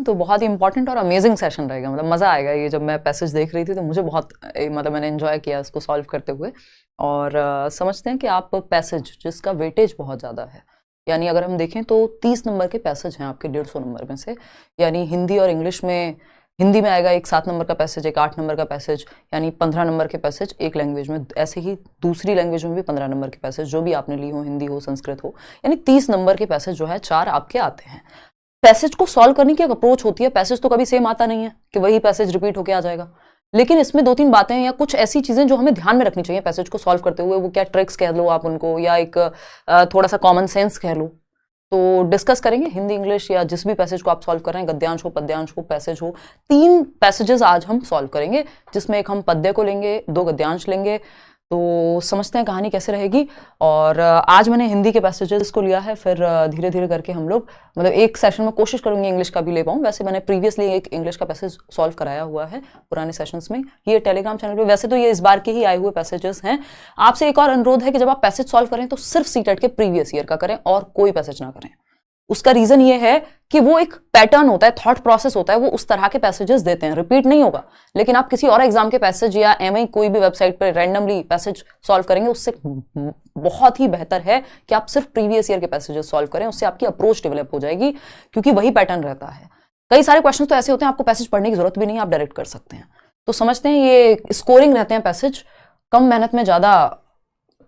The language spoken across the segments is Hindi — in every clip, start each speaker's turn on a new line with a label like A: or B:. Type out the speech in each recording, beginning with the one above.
A: तो बहुत ही इंपॉर्टेंट और अमेजिंग सेशन रहेगा, मतलब मज़ा आएगा। ये जब मैं पैसेज देख रही थी तो मुझे बहुत मतलब मैंने एंजॉय किया इसको सॉल्व करते हुए। और समझते हैं कि आप पैसेज जिसका वेटेज बहुत ज़्यादा है, यानी अगर हम देखें तो 30 नंबर के पैसेज हैं आपके 150 नंबर में से, यानी हिंदी और इंग्लिश में, हिंदी में आएगा एक 7 नंबर का पैसेज, एक 8 नंबर का पैसेज, यानी 15 नंबर के पैसेज एक लैंग्वेज में। ऐसे ही दूसरी लैंग्वेज में भी 15 नंबर के पैसेज, जो भी आपने ली हो, हिंदी हो संस्कृत हो, यानी 30 नंबर के पैसेज जो है 4 आपके आते हैं। पैसेज को सॉल्व करने की एक अप्रोच होती है, पैसेज तो कभी सेम आता नहीं है कि वही पैसेज रिपीट होकर आ जाएगा, लेकिन इसमें 2-3 बातें या कुछ ऐसी चीजें जो हमें ध्यान में रखनी चाहिए पैसेज को सॉल्व करते हुए। वो क्या ट्रिक्स कह लो आप उनको, या एक थोड़ा सा कॉमन सेंस कह लो, तो डिस्कस करेंगे हिंदी इंग्लिश या जिस भी पैसेज को आप सॉल्व कर रहे हैं, गद्यांश हो, पद्यांश हो, पैसेज हो। 3 पैसेजेस आज हम सॉल्व करेंगे, जिसमें एक हम पद्य को लेंगे, 2 गद्यांश लेंगे। तो समझते हैं कहानी कैसे रहेगी। और आज मैंने हिंदी के पैसेजेस को लिया है, फिर धीरे धीरे करके हम लोग, मतलब एक सेशन में कोशिश करूंगी इंग्लिश का भी ले पाऊँ। वैसे मैंने प्रीवियसली एक इंग्लिश का पैसेज सॉल्व कराया हुआ है पुराने सेशंस में, ये टेलीग्राम चैनल पे। वैसे तो ये इस बार के ही आए हुए पैसेजेस हैं। आपसे एक और अनुरोध है कि जब आप पैसेज सॉल्व करें तो सिर्फ सीटेट के प्रीवियस ईयर का करें और कोई पैसेज ना करें। उसका रीजन ये है कि वो एक पैटर्न होता है, थॉट प्रोसेस होता है, वो उस तरह के पैसेजेस देते हैं, रिपीट नहीं होगा। लेकिन आप किसी और एग्जाम के पैसेज या एमआई कोई भी वेबसाइट पर रैंडमली पैसेज सॉल्व करेंगे, उससे बहुत ही बेहतर है कि आप सिर्फ प्रीवियस ईयर के पैसेजेस सॉल्व करें। उससे आपकी अप्रोच डेवलप हो जाएगी, क्योंकि वही पैटर्न रहता है। कई सारे क्वेश्चन तो ऐसे होते हैं आपको पैसेज पढ़ने की जरूरत भी नहीं है, आप डायरेक्ट कर सकते हैं। तो समझते हैं ये स्कोरिंग रहते हैं पैसेज, कम मेहनत में ज्यादा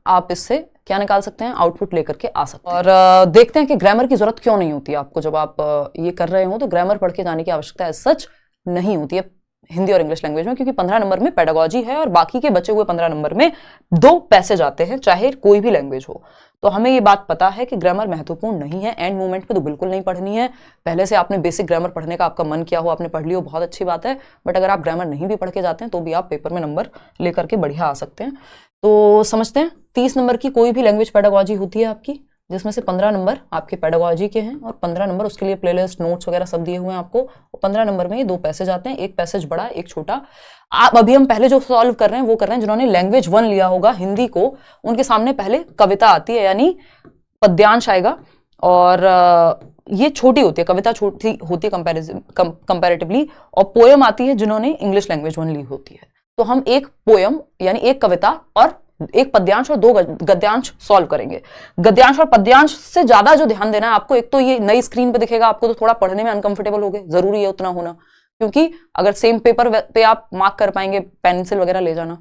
A: आप इससे क्या निकाल सकते हैं, आउटपुट लेकर के आ सकते हैं। और देखते हैं कि ग्रामर की जरूरत क्यों नहीं होती है आपको। जब आप ये कर रहे हो तो ग्रामर पढ़ के जाने की आवश्यकता सच नहीं होती है हिंदी और इंग्लिश लैंग्वेज में, क्योंकि 15 नंबर में पेडागोजी है और बाकी के बचे हुए 15 नंबर में 2 पैसेज आते हैं, चाहे कोई भी लैंग्वेज हो। तो हमें ये बात पता है कि ग्रामर महत्वपूर्ण नहीं है, एंड मोमेंट पे तो बिल्कुल नहीं पढ़नी है। पहले से आपने बेसिक ग्रामर पढ़ने का आपका मन किया हो, आपने पढ़ लियो, बहुत अच्छी बात है। बट अगर आप ग्रामर नहीं भी पढ़ के जाते हैं तो भी आप पेपर में नंबर लेकर के बढ़िया आ सकते हैं। तो समझते हैं 30 नंबर की कोई भी लैंग्वेज पेडागोजी होती है आपकी, जिसमें से 15 नंबर आपके पेडागोजी के हैं और 15 नंबर उसके लिए प्लेलिस्ट नोट्स वगैरह सब दिए हुए हैं आपको। और 15 नंबर में ये 2 पैसेज आते हैं, एक पैसेज बड़ा, एक छोटा। आप अभी हम पहले जो सॉल्व कर रहे हैं वो कर रहे हैं जिन्होंने लैंग्वेज 1 लिया होगा हिंदी को, उनके सामने पहले कविता आती है, यानी पद्यांश आएगा। और ये छोटी होती है, कविता छोटी होती है कंपैरेटिवली, और पोयम आती है जिन्होंने इंग्लिश लैंग्वेज 1 ली होती है। तो हम एक पोयम यानी एक कविता और एक पद्यांश और 2 गद्यांश सॉल्व करेंगे। गद्यांश और पद्यांश से ज्यादा जो ध्यान देना है आपको, एक तो ये नई स्क्रीन पे दिखेगा आपको, तो थोड़ा पढ़ने में अनकंफर्टेबल होगे, जरूरी है उतना होना, क्योंकि अगर सेम पेपर पे आप मार्क कर पाएंगे, पेंसिल वगैरह ले जाना।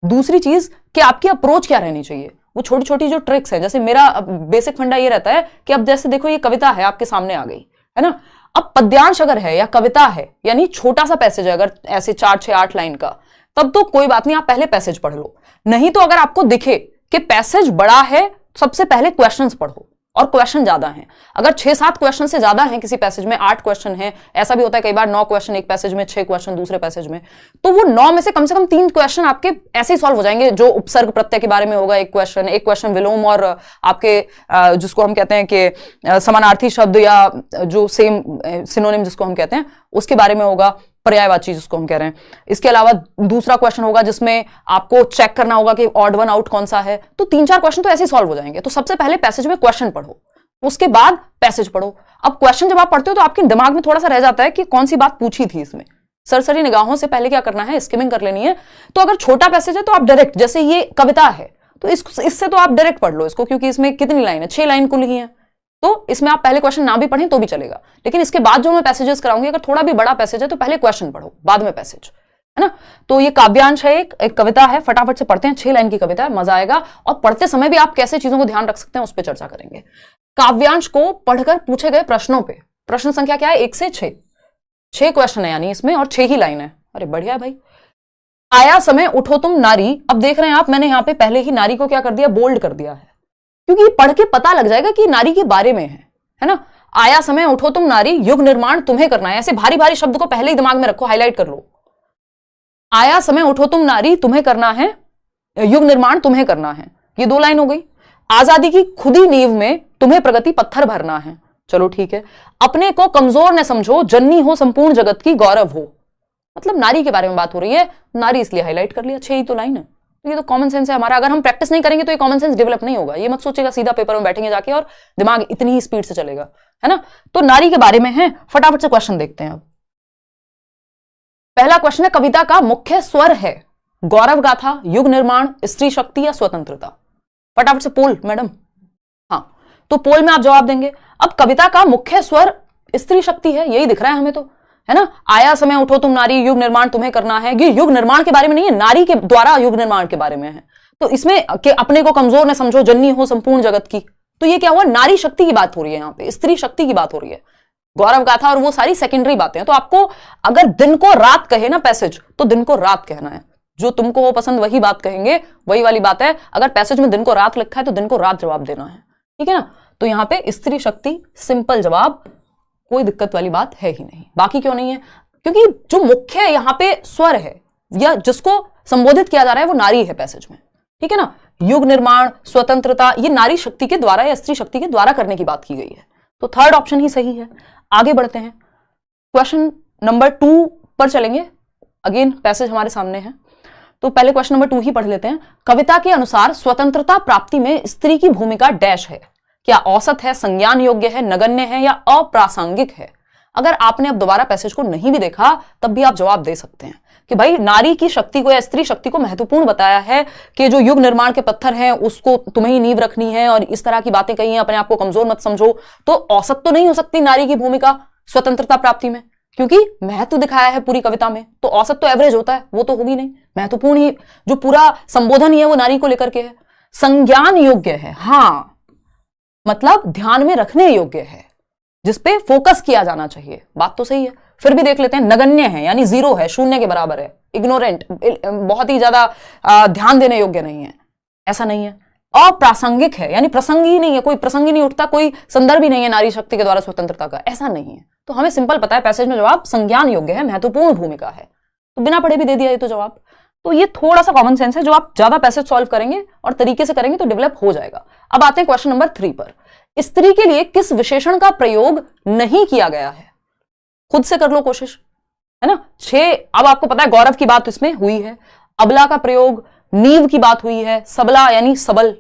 A: दूसरी चीज कि आपकी अप्रोच क्या रहनी चाहिए, वो छोटी छोटी जो ट्रिक्स है। जैसे मेरा बेसिक फंडा ये रहता है कि अब जैसे देखो ये कविता है आपके सामने आ गई है ना, अब पद्यांश अगर है या कविता है, यानी छोटा सा पैसेज है, अगर ऐसे 4, 6, 8 लाइन का, तब तो कोई बात नहीं, आप पहले पैसेज पढ़ लो। नहीं तो अगर आपको दिखे कि पैसेज बड़ा है, सबसे पहले क्वेश्चंस पढ़ो, और क्वेश्चन ज्यादा हैं। अगर 6-7 क्वेश्चन से ज्यादा हैं किसी पैसेज में, 8 क्वेश्चन हैं, ऐसा भी होता है कई बार 9 क्वेश्चन एक पैसेज में, 6 क्वेश्चन दूसरे पैसेज में, तो वो 9 में से कम 3 क्वेश्चन आपके ऐसे ही सॉल्व हो जाएंगे। जो उपसर्ग प्रत्यय के बारे में होगा एक क्वेश्चन विलोम, और आपके जिसको हम कहते हैं कि समानार्थी शब्द या जो सेम सिनोनिम जिसको हम कहते हैं, उसके बारे में होगा, पर्यायवाची जिसको हम कह रहे हैं। इसके अलावा दूसरा क्वेश्चन होगा जिसमें आपको चेक करना होगा कि ऑड वन आउट कौन सा है। तो 3-4 क्वेश्चन तो ऐसे ही सॉल्व हो जाएंगे। तो सबसे पहले पैसेज में क्वेश्चन पढ़ो, उसके बाद पैसेज पढ़ो। अब क्वेश्चन जब आप पढ़ते हो तो आपके दिमाग में थोड़ा सा रह जाता है कि कौन सी बात पूछी थी इसमें। सरसरी निगाहों से पहले क्या करना है, स्किमिंग कर लेनी है। तो अगर छोटा पैसेज है तो आप डायरेक्ट, जैसे ये कविता है तो इससे तो आप डायरेक्ट पढ़ लो इसको, क्योंकि इसमें कितनी लाइन है, 6 लाइन कुल ही है। तो इसमें आप पहले क्वेश्चन ना भी पढ़ें तो भी चलेगा, लेकिन इसके बाद जो मैं पैसेजेस कराऊंगी, अगर थोड़ा भी बड़ा पैसेज है तो पहले क्वेश्चन पढ़ो, बाद में पैसेज, है ना। तो ये काव्यांश है, एक कविता है, फटाफट से पढ़ते हैं, 6 लाइन की कविता है, मजा आएगा। और पढ़ते समय भी आप कैसे चीजों को ध्यान रख सकते हैं उस पर चर्चा करेंगे। काव्यांश को पढ़कर पूछे गए प्रश्नों पे, प्रश्न संख्या क्या है, 1 से 6 क्वेश्चन है यानी इसमें, और 6 ही लाइन है। अरे बढ़िया है भाई। आया समय उठो तुम नारी, अब देख रहे हैं आप, मैंने यहां पे पहले ही नारी को क्या कर दिया, बोल्ड कर दिया है, क्योंकि ये पढ़ के पता लग जाएगा कि नारी के बारे में है ना। आया समय उठो तुम नारी, युग निर्माण तुम्हें करना है। ऐसे भारी भारी शब्द को पहले ही दिमाग में रखो, हाईलाइट कर लो। आया समय उठो तुम नारी, तुम्हें करना है, युग निर्माण तुम्हें करना है। ये 2 लाइन हो गई। आजादी की खुदी नींव में तुम्हें प्रगति पत्थर भरना है। चलो ठीक है। अपने को कमजोर न समझो, जननी हो संपूर्ण जगत की, गौरव हो। मतलब नारी के बारे में बात हो रही है, नारी इसलिए हाईलाइट कर लिया, 6 ही तो लाइन है। तो ये तो कॉमन सेंस है हमारा। अगर हम प्रैक्टिस नहीं करेंगे तो ये कॉमन सेंस डेवलप नहीं होगा। ये मत सोचेगा सीधा पेपर में बैठेंगे जाके और दिमाग इतनी ही स्पीड से चलेगा, है ना। तो नारी के बारे में है, फटाफट से क्वेश्चन देखते हैं। अब पहला क्वेश्चन है, कविता का मुख्य स्वर है गौरव गाथा, युग निर्माण, स्त्री शक्ति या स्वतंत्रता? फटाफट से पोल मैडम। हाँ, तो पोल में आप जवाब देंगे। अब कविता का मुख्य स्वर स्त्री शक्ति है, यही दिख रहा है हमें तो, है ना। आया समय उठो तुम नारी, युग निर्माण तुम्हें करना है। ये युग निर्माण के बारे में नहीं है, नारी के द्वारा युग निर्माण के बारे में है। तो इसमें कि अपने को कमजोर न समझो, जननी हो संपूर्ण जगत की, तो ये क्या हुआ, नारी शक्ति की बात हो रही है यहाँ पे, स्त्री शक्ति की बात हो रही है। गौरव गाथा और वो सारी सेकेंडरी बातें हैं। तो आपको अगर दिन को रात कहे ना पैसेज, तो दिन को रात कहना है। जो तुमको वो पसंद वही बात कहेंगे, वही वाली बात है। अगर पैसेज में दिन को रात लिखा है तो दिन को रात जवाब देना है, ठीक है ना। तो यहाँ पे स्त्री शक्ति, सिंपल जवाब, कोई दिक्कत वाली बात है ही नहीं। बाकी क्यों नहीं है, क्योंकि जो मुख्य यहाँ पे स्वर है या जिसको संबोधित किया जा रहा है वो नारी है पैसेज में, ठीक है ना। युग निर्माण, स्वतंत्रता, ये नारी शक्ति के द्वारा या स्त्री शक्ति के द्वारा करने की बात की गई है। तो थर्ड ऑप्शन ही सही है। आगे बढ़ते हैं, क्वेश्चन नंबर 2 पर चलेंगे। अगेन पैसेज हमारे सामने है, तो पहले क्वेश्चन नंबर 2 ही पढ़ लेते हैं। कविता के अनुसार स्वतंत्रता प्राप्ति में स्त्री की भूमिका डैश है, क्या औसत है, संज्ञान योग्य है, नगण्य है या अप्रासंगिक है? अगर आपने अब दोबारा पैसेज को नहीं भी देखा तब भी आप जवाब दे सकते हैं कि भाई नारी की शक्ति को या स्त्री शक्ति को महत्वपूर्ण बताया है कि जो युग निर्माण के पत्थर हैं उसको तुम्हें ही नींव रखनी है और इस तरह की बातें कही हैं, अपने आप को कमजोर मत समझो। तो औसत तो नहीं हो सकती नारी की भूमिका स्वतंत्रता प्राप्ति में, क्योंकि महत्व दिखाया है पूरी कविता में। तो औसत तो एवरेज होता है, वो तो होगी नहीं। महत्वपूर्ण ही जो पूरा संबोधन ही है वो नारी को लेकर के है। संज्ञान योग्य है, हाँ मतलब ध्यान में रखने योग्य है, जिसपे फोकस किया जाना चाहिए, बात तो सही है। फिर भी देख लेते हैं, नगण्य है यानी 0 है, शून्य के बराबर है, इग्नोरेंट, बहुत ही ज्यादा ध्यान देने योग्य नहीं है, ऐसा नहीं है। अप्रासंगिक है यानी प्रसंग ही नहीं है, कोई प्रसंग ही नहीं उठता, कोई संदर्भ ही नहीं है नारी शक्ति के द्वारा स्वतंत्रता का, ऐसा नहीं है। तो हमें सिंपल पता है पैसेज में जवाब संज्ञान योग्य है, महत्वपूर्ण भूमिका है, तो बिना पढ़े भी दे दिया ये तो जवाब। तो ये थोड़ा सा कॉमन सेंस है, जो आप ज्यादा पैसेज सॉल्व करेंगे और तरीके से करेंगे तो डेवलप हो जाएगा। अब आते हैं क्वेश्चन नंबर 3 पर। स्त्री के लिए किस विशेषण का प्रयोग नहीं किया गया है? खुद से कर लो कोशिश, है ना। 6, अब आपको पता है गौरव की बात इसमें हुई है, अबला का प्रयोग, नींव की बात हुई है, सबला यानी सबल,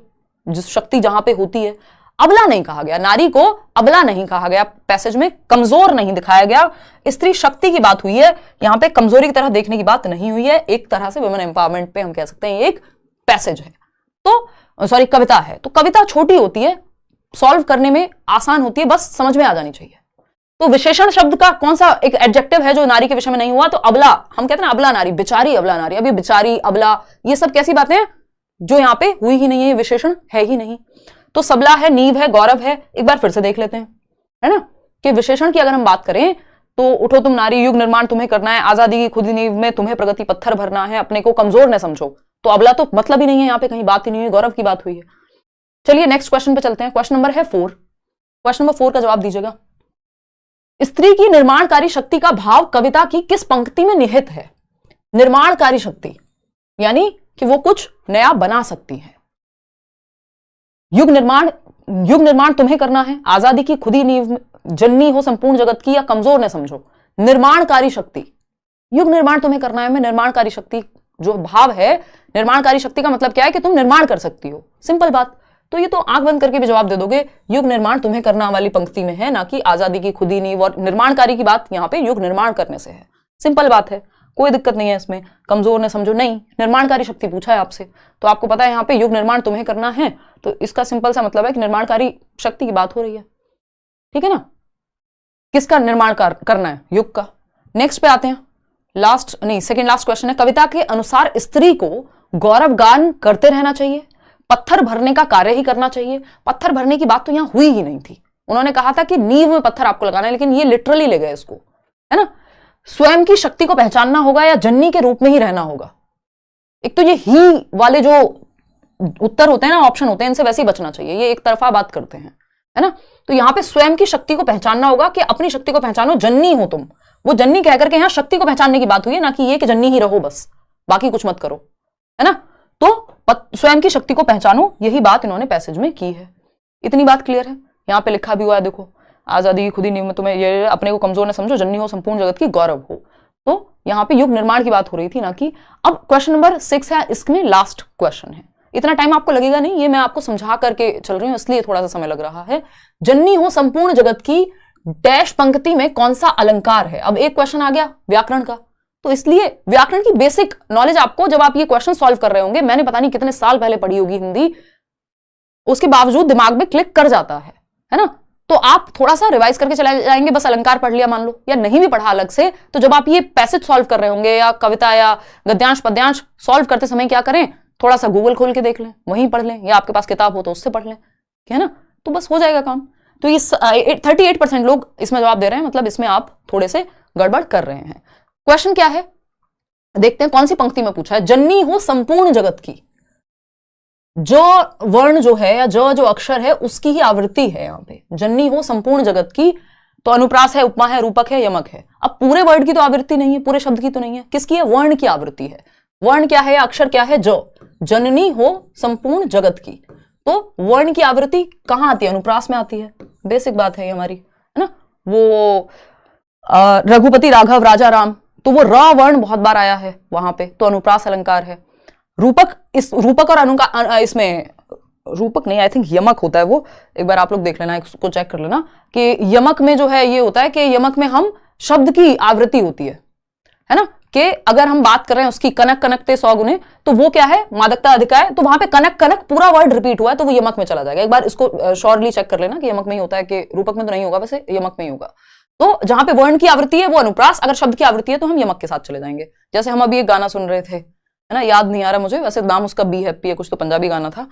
A: जिस शक्ति जहां पे होती है। अबला नहीं कहा गया, नारी को अबला नहीं कहा गया, पैसेज में कमजोर नहीं दिखाया गया। स्त्री शक्ति की बात हुई है, यहां पे कमजोरी की तरह देखने की बात नहीं हुई है। एक तरह से वुमेन एम्पावरमेंट पे हम कह सकते हैं ये एक पैसेज है, तो सॉरी कविता है। तो कविता छोटी होती है, सॉल्व करने में आसान होती है, बस समझ में आ जानी चाहिए। तो विशेषण शब्द का कौन सा एक एडजेक्टिव है जो नारी के विषय में नहीं हुआ? तो अबला, हम कहते हैं अबला नारी, बेचारी अबला नारी। अभी बेचारी, अबला, ये सब कैसी बातें हैं जो यहाँ पे हुई ही नहीं है, विशेषण है ही नहीं। तो सबला है, नींव है, गौरव है। एक बार फिर से देख लेते हैं, है ना, कि विशेषण की अगर हम बात करें तो उठो तुम नारी, युग निर्माण तुम्हें करना है, आजादी की खुदी नींव में तुम्हें प्रगति पत्थर भरना है, अपने को कमजोर न समझो। तो अबला तो मतलब ही नहीं है, यहाँ पे कहीं बात ही नहीं हुई, गौरव की बात हुई है। चलिए नेक्स्ट क्वेश्चन पे चलते हैं। क्वेश्चन नंबर है 4। क्वेश्चन नंबर 4 का जवाब दीजिएगा। स्त्री की निर्माणकारी शक्ति का भाव कविता की किस पंक्ति में निहित है? निर्माणकारी शक्ति यानी कि वो कुछ नया बना सकती है। युग निर्माण तुम्हें करना है, आजादी की खुदी नींव, जननी हो संपूर्ण जगत की या कमजोर न समझो। निर्माणकारी शक्ति, युग निर्माण तुम्हें करना है में निर्माणकारी शक्ति जो भाव है, निर्माणकारी शक्ति का मतलब क्या है कि तुम निर्माण कर सकती हो, सिंपल बात। तो ये तो आंख बंद करके भी जवाब दे दोगे, युग निर्माण तुम्हें करना वाली पंक्ति में है, ना कि आजादी की खुदी नींव। और निर्माणकारी की बात यहाँ पे युग निर्माण करने से है, सिंपल बात है, कोई दिक्कत नहीं है इसमें। कमजोर ने समझो नहीं, निर्माणकारी शक्ति पूछा है आपसे, तो आपको पता है यहाँ पे युग निर्माण तुम्हें करना है, तो इसका सिंपल सा मतलब है कि निर्माणकारी शक्ति की बात हो रही है, ठीक है ना। किसका निर्माण करना है? युग का। नेक्स्ट पे आते हैं, सेकेंड लास्ट क्वेश्चन है। कविता के अनुसार स्त्री को गौरवगान करते रहना चाहिए, पत्थर भरने का कार्य ही करना चाहिए। पत्थर भरने की बात तो यहां हुई ही नहीं थी, उन्होंने कहा था कि नींव में पत्थर आपको लगाना है, लेकिन ये लिटरली ले गए इसको, है ना। स्वयं की शक्ति को पहचानना होगा या जननी के रूप में ही रहना होगा। एक तो ये ही वाले जो उत्तर होते हैं ना, ऑप्शन होते हैं, इनसे वैसे ही बचना चाहिए, ये एक तरफा बात करते हैं, है ना। तो यहां पे स्वयं की शक्ति को पहचानना होगा कि अपनी शक्ति को पहचानो, जननी हो तुम, वो जननी कहकर के यहां शक्ति को पहचानने की बात हुई है, ना कि ये कि जननी ही रहो बस, बाकी कुछ मत करो, है ना। तो स्वयं की शक्ति को पहचानो, यही बात इन्होंने पैसेज में की है। इतनी बात क्लियर है, यहां पे लिखा भी हुआ है, देखो, आजादी की खुदी नींव में तुम्हें, ये अपने को कमजोर न समझो, जननी हो संपूर्ण जगत की गौरव हो। तो यहाँ पे युग निर्माण की बात हो रही थी ना कि अब क्वेश्चन नंबर 6 है, इसमें लास्ट क्वेश्चन है। इतना टाइम आपको लगेगा नहीं, ये मैं आपको समझा करके चल रही हूँ इसलिए थोड़ा सा समय लग रहा है। जननी हो संपूर्ण जगत की डैश पंक्ति में कौन सा अलंकार है। अब एक क्वेश्चन आ गया व्याकरण का, तो इसलिए व्याकरण की बेसिक नॉलेज आपको जब आप ये क्वेश्चन सॉल्व कर रहे होंगे, मैंने पता नहीं कितने साल पहले पढ़ी होगी हिंदी, उसके बावजूद दिमाग में क्लिक कर जाता है ना। तो आप थोड़ा सा रिवाइज करके चले जाएंगे, बस अलंकार पढ़ लिया मान लो, या नहीं भी पढ़ा अलग से, तो जब आप ये पैसेज सॉल्व कर रहे होंगे या कविता या गद्यांश पद्यांश सॉल्व करते समय क्या करें, थोड़ा सा गूगल खोल के देख लें, वहीं पढ़ लें, या आपके पास किताब हो तो उससे पढ़ लें, है ना, तो बस हो जाएगा काम। तो ये 38% लोग इसमें जवाब दे रहे हैं, मतलब इसमें आप थोड़े से गड़बड़ कर रहे हैं। क्वेश्चन क्या है देखते हैं, कौन सी पंक्ति में पूछा है। जननी हो संपूर्ण जगत की, जो वर्ण जो है या जो अक्षर है उसकी ही आवृत्ति है यहाँ पे। जननी हो संपूर्ण जगत की, तो अनुप्रास है, उपमा है, रूपक है, यमक है। अब पूरे वर्ड की तो आवृत्ति नहीं है, पूरे शब्द की तो नहीं है, किसकी है, वर्ण की आवृत्ति है। वर्ण क्या है, अक्षर क्या है, जो। जननी हो संपूर्ण जगत की, तो वर्ण की आवृत्ति कहां आती है, अनुप्रास में आती है। बेसिक बात है ये हमारी, है ना। वो रघुपति राघव राजा राम, तो वो र वर्ण बहुत बार आया है वहां पे, तो अनुप्रास अलंकार है। रूपक, इस रूपक और अनुका इसमें रूपक नहीं, आई थिंक यमक होता है वो, एक बार आप लोग देख लेना, इसको चेक कर लेना कि यमक में जो है ये होता है कि यमक में हम शब्द की आवृत्ति होती है ना, कि अगर हम बात कर रहे हैं उसकी कनक कनकते 100 गुने, तो वो क्या है, मादकता अधिका है, तो वहां पे कनक कनक पूरा वर्ड रिपीट हुआ है, तो वो यमक में चला जाएगा। एक बार इसको श्योरली चेक कर लेना कि यमक में ही होता है, कि रूपक में तो नहीं होगा, वैसे यमक में ही होगा। तो जहां पे वर्ण की आवृत्ति है वो अनुप्रास, अगर शब्द की आवृत्ति है तो हम यमक के साथ चले जाएंगे। जैसे हम अभी एक गाना सुन रहे थे, है ना, याद नहीं आ रहा मुझे, वैसे नाम उसका बी हैप्पी है कुछ, तो पंजाबी गाना था,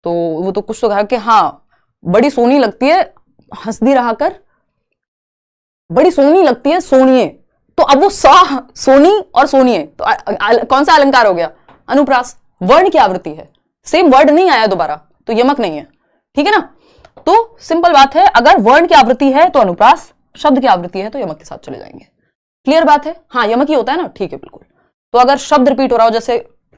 A: तो वो तो कुछ तो कहा कि हाँ बड़ी सोनी लगती है, हंसदी रहा कर, बड़ी सोनी लगती है सोनिए, तो अब वो सोनी और सोनिए, तो कौन सा अलंकार हो गया, अनुप्रास, वर्ण की आवृत्ति है, सेम वर्ड नहीं आया दोबारा, तो यमक नहीं है, ठीक है ना। तो सिंपल बात है, अगर वर्ण की आवृत्ति है तो अनुप्रास, शब्द की आवृत्ति है तो यमक के साथ चले जाएंगे। क्लियर बात है, हाँ यमक ही होता है ना, ठीक है बिल्कुल। तो अगर शब्द रिपीट हो रहा हो, जैसे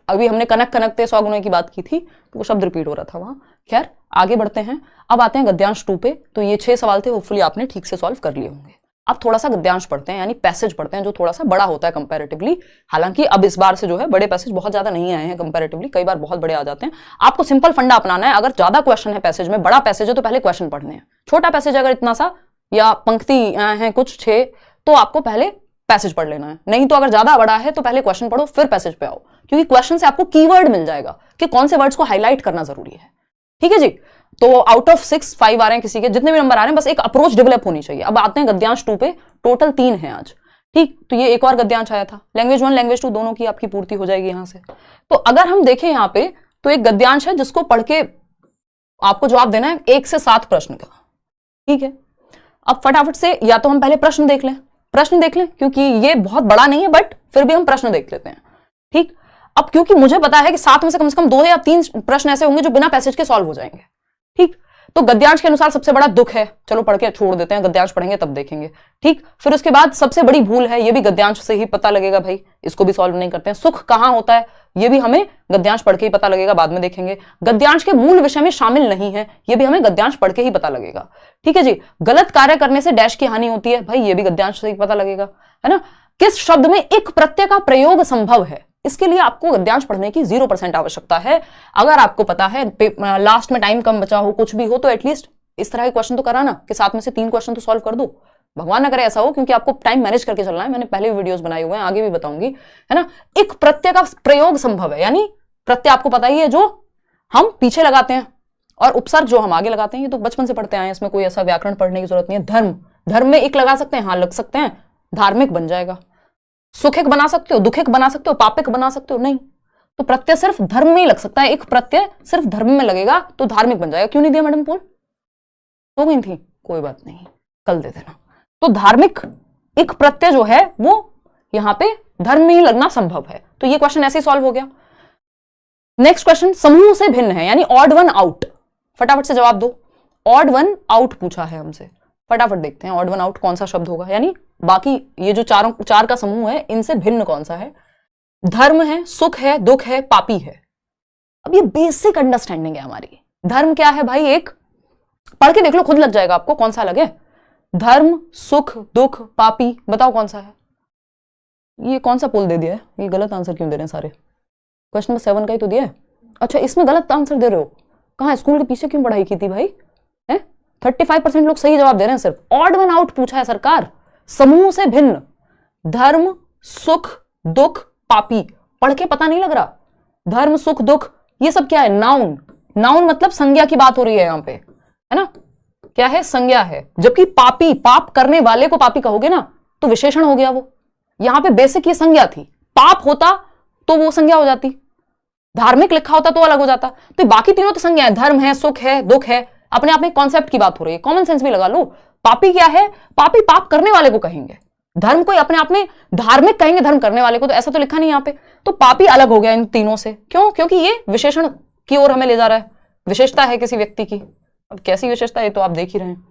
A: अभी हमने कनक कनकते 100 गुने की बात की थी, तो वो शब्द रिपीट हो रहा था वहां। खैर आगे बढ़ते हैं, अब आते हैं गद्यांश 2 पे। तो ये 6 सवाल थे, होपफुली आपने ठीक से सॉल्व कर लिए होंगे। अब थोड़ा सा गद्यांश पढ़ते हैं, यानी पैसेज पढ़ते हैं, जो थोड़ा सा बड़ा होता है कंपैरेटिवली। हालांकि अब इस बार से जो है बड़े पैसेज बहुत ज्यादा नहीं आए हैं कंपैरेटिवली, कई बार बहुत बड़े आ जाते हैं। आपको सिंपल फंडा अपनाना है, अगर ज्यादा क्वेश्चन है पैसेज में, बड़ा पैसेज है तो पहले क्वेश्चन पढ़ने हैं। छोटा पैसेज अगर इतना सा या पंक्ति है कुछ 6, तो आपको पहले पैसेज पढ़ लेना है। नहीं तो अगर ज्यादा बड़ा है तो पहले क्वेश्चन पढ़ो फिर पैसेज पे आओ, क्योंकि क्वेश्चन से आपको कीवर्ड मिल जाएगा कि कौन से वर्ड्स को हाईलाइट करना जरूरी है। ठीक है जी। तो आउट ऑफ 6 5 आ रहे हैं, किसी के जितने भी नंबर आ रहे हैं, बस एक अप्रोच डेवलप होनी चाहिए। अब आते हैं गद्यांश 2 पे, टोटल 3 है आज। ठीक, तो ये एक और गद्यांश आया था, लैंग्वेज 1 लैंग्वेज 2 दोनों की आपकी पूर्ति हो जाएगी यहां से। तो अगर हम देखें यहाँ पे, तो एक गद्यांश है जिसको पढ़ के आपको जवाब देना है 1 से 7 प्रश्न का। ठीक है, अब फटाफट से या तो हम पहले प्रश्न देख लें, क्योंकि ये बहुत बड़ा नहीं है, बट फिर भी हम प्रश्न देख लेते हैं। ठीक, अब क्योंकि मुझे पता है कि 7 में से कम 2 या 3 प्रश्न ऐसे होंगे जो बिना पैसेज के सॉल्व हो जाएंगे। ठीक, तो गद्यांश के अनुसार सबसे बड़ा दुख है, चलो पढ़ के छोड़ देते हैं, गद्यांश पढ़ेंगे तब देखेंगे। ठीक, फिर उसके बाद सबसे बड़ी भूल है, ये भी गद्यांश से ही पता लगेगा भाई, इसको भी सॉल्व नहीं करते हैं। सुख कहां होता है, ये भी हमें गद्यांश पढ़ के ही पता लगेगा, बाद में देखेंगे। गद्यांश के मूल विषय में शामिल नहीं है, ये भी हमें गद्यांश पढ़ के ही पता लगेगा। ठीक है जी। गलत कार्य करने से डैश की हानि होती है, भाई ये भी गद्यांश से ही पता लगेगा, है ना। किस शब्द में एक प्रत्यय का प्रयोग संभव है, इसके लिए आपको गद्यांश पढ़ने की 0% आवश्यकता है। अगर आपको पता है, लास्ट में टाइम कम बचा हो, कुछ भी हो, तो एटलीस्ट इस तरह के क्वेश्चन तो करा ना कि 7 में से 3 क्वेश्चन तो सॉल्व कर दो। भगवान ना करे ऐसा हो, क्योंकि आपको टाइम मैनेज करके चलना है। मैंने पहले भी वीडियोस बनाए हुए हैं, आगे भी बताऊंगी, है ना। एक प्रत्यय का प्रयोग संभव है, यानी प्रत्यय आपको पता ही है जो हम पीछे लगाते हैं, और उपसर्ग जो हम आगे लगाते हैं, ये तो बचपन से पढ़ते आए हैं, इसमें कोई ऐसा व्याकरण पढ़ने की जरूरत नहीं है। धर्म में एक लगा सकते हैं, हाँ लग सकते हैं, धार्मिक बन जाएगा। सुखिक बना सकते हो, दुखिक बना सकते हो, पापिक बना सकते हो, नहीं। तो प्रत्यय सिर्फ धर्म में ही लग सकता है, एक प्रत्यय सिर्फ धर्म में लगेगा तो धार्मिक बन जाएगा। क्यों नहीं दिया मैडम पोल, हो गई थी, कोई बात नहीं, कल दे देना। तो धार्मिक एक प्रत्यय जो है वो यहां पे धर्म में ही लगना संभव है, तो ये क्वेश्चन ऐसे ही सॉल्व हो गया। नेक्स्ट क्वेश्चन, समूह से भिन्न है, यानी ऑड वन आउट। फटाफट से जवाब दो, ऑड वन आउट पूछा है हमसे, फटाफट देखते हैं ऑड वन आउट कौन सा शब्द होगा, यानी बाकी ये जो चार का समूह है, इनसे भिन्न कौन सा है। धर्म है, सुख है, दुख है, पापी है। अब ये बेसिक अंडरस्टैंडिंग है हमारी। धर्म क्या है भाई, एक पढ़ के देख लो, खुद लग जाएगा आपको कौन सा लगे। धर्म, सुख, दुख, पापी, बताओ कौन सा है। ये कौन सा पोल दे दिया है, ये गलत आंसर क्यों दे रहे हैं सारे? क्वेश्चन नंबर 7 का ही तो दिया है। अच्छा, इसमें गलत आंसर दे रहे हो, कहाँ स्कूल के पीछे क्यों पढ़ाई की थी भाई? है 35% लोग सही जवाब दे रहे हैं, सिर्फ ऑड वन आउट पूछा है सरकार। समूह से भिन्न, धर्म सुख दुख पापी, पढ़ के पता नहीं लग रहा? धर्म सुख दुख ये सब क्या है? नाउन। नाउन मतलब संज्ञा की बात हो रही है यहां पे, है ना? क्या है? संज्ञा है। जबकि पापी, पाप करने वाले को पापी कहोगे ना तो विशेषण हो गया वो। यहां पे बेसिक ये संज्ञा थी, पाप होता तो वो संज्ञा हो जाती, धार्मिक लिखा होता तो अलग हो जाता। तो बाकी तीनों तो संज्ञा है, धर्म है सुख है दुख है, अपने आप में कॉन्सेप्ट की बात हो रही है, कॉमन सेंस भी लगा लो। पापी क्या है? पापी पाप करने वाले को कहेंगे, धर्म को अपने आप में धार्मिक कहेंगे धर्म करने वाले को, तो ऐसा तो लिखा नहीं यहाँ पे। तो पापी अलग हो गया इन तीनों से, क्यों? क्योंकि ये विशेषण की ओर हमें ले जा रहा है, विशेषता है किसी व्यक्ति की। अब कैसी विशेषता है तो आप देख ही रहे हैं,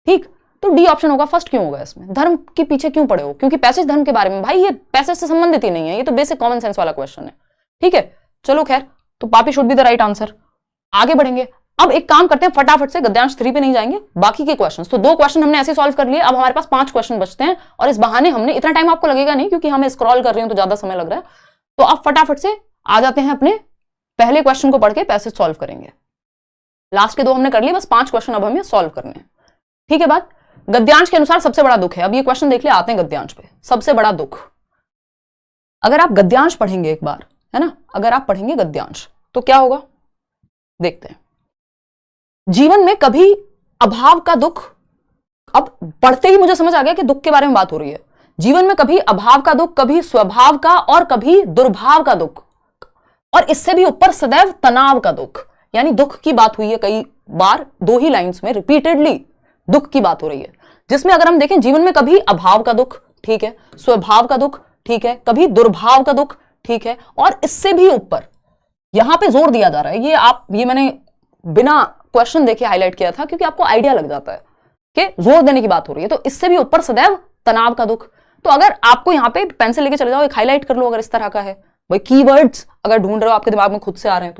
A: ठीक? तो डी ऑप्शन होगा। फर्स्ट क्यों होगा इसमें? धर्म के पीछे क्यों पड़े हो? क्योंकि पैसेज धर्म के बारे में, भाई ये पैसेज से संबंधित ही नहीं है, ये तो बेसिक कॉमन सेंस वाला क्वेश्चन है, ठीक है? चलो खैर, तो पापी should be the right answer. आगे बढ़ेंगे, अब एक काम करते हैं फटाफट से, गद्यांश 3 पे नहीं जाएंगे, बाकी के क्वेश्चंस। तो 2 क्वेश्चन हमने ऐसे सॉल्व कर लिए, अब हमारे पास 5 क्वेश्चन बचते हैं, और इस बहाने हमने, इतना टाइम आपको लगेगा नहीं क्योंकि हमें स्क्रॉल कर रहे हैं तो ज्यादा समय लग रहा है। तो अब फटाफट से आ जाते हैं अपने पहले क्वेश्चन को पढ़ के पैसेज सॉल्व करेंगे। लास्ट के 2 हमने कर लिए, बस 5 क्वेश्चन अब हमें सॉल्व करने हैं, ठीक है बात? गद्यांश के अनुसार सबसे बड़ा दुख है, अब ये क्वेश्चन देख ले, आते हैं गद्यांश पे। सबसे बड़ा दुख, अगर आप गद्यांश पढ़ेंगे एक बार, है ना, अगर आप पढ़ेंगे गद्यांश तो क्या होगा देखते हैं। जीवन में कभी अभाव का दुख, अब पढ़ते ही मुझे समझ आ गया कि दुख के बारे में बात हो रही है। जीवन में कभी अभाव का दुख, कभी स्वभाव का और कभी दुर्भाव का दुख, और इससे भी ऊपर सदैव तनाव का दुख, यानी दुख की बात हुई है कई बार, 2 ही लाइंस में रिपीटेडली दुख की बात हो रही है। जिसमें अगर हम देखें, जीवन में कभी अभाव का दुख, ठीक है, स्वभाव का दुख, ठीक है, कभी दुर्भाव का दुख, ठीक है, और इससे भी ऊपर यहां पे जोर दिया जा रहा है। ये मैंने बिना क्वेश्चन देखे हाईलाइट किया था क्योंकि आपको आइडिया लग जाता है कि जोर देने की बात हो रही है। तो इससे भी ऊपर सदैव तनाव का दुख। तो अगर आपको यहां पे पेंसिल लेके चले जाओ, एक हाईलाइट कर लो अगर इस तरह का है, भाई कीवर्ड्स अगर ढूंढ रहे हो आपके दिमाग में खुद से आ रहे हैं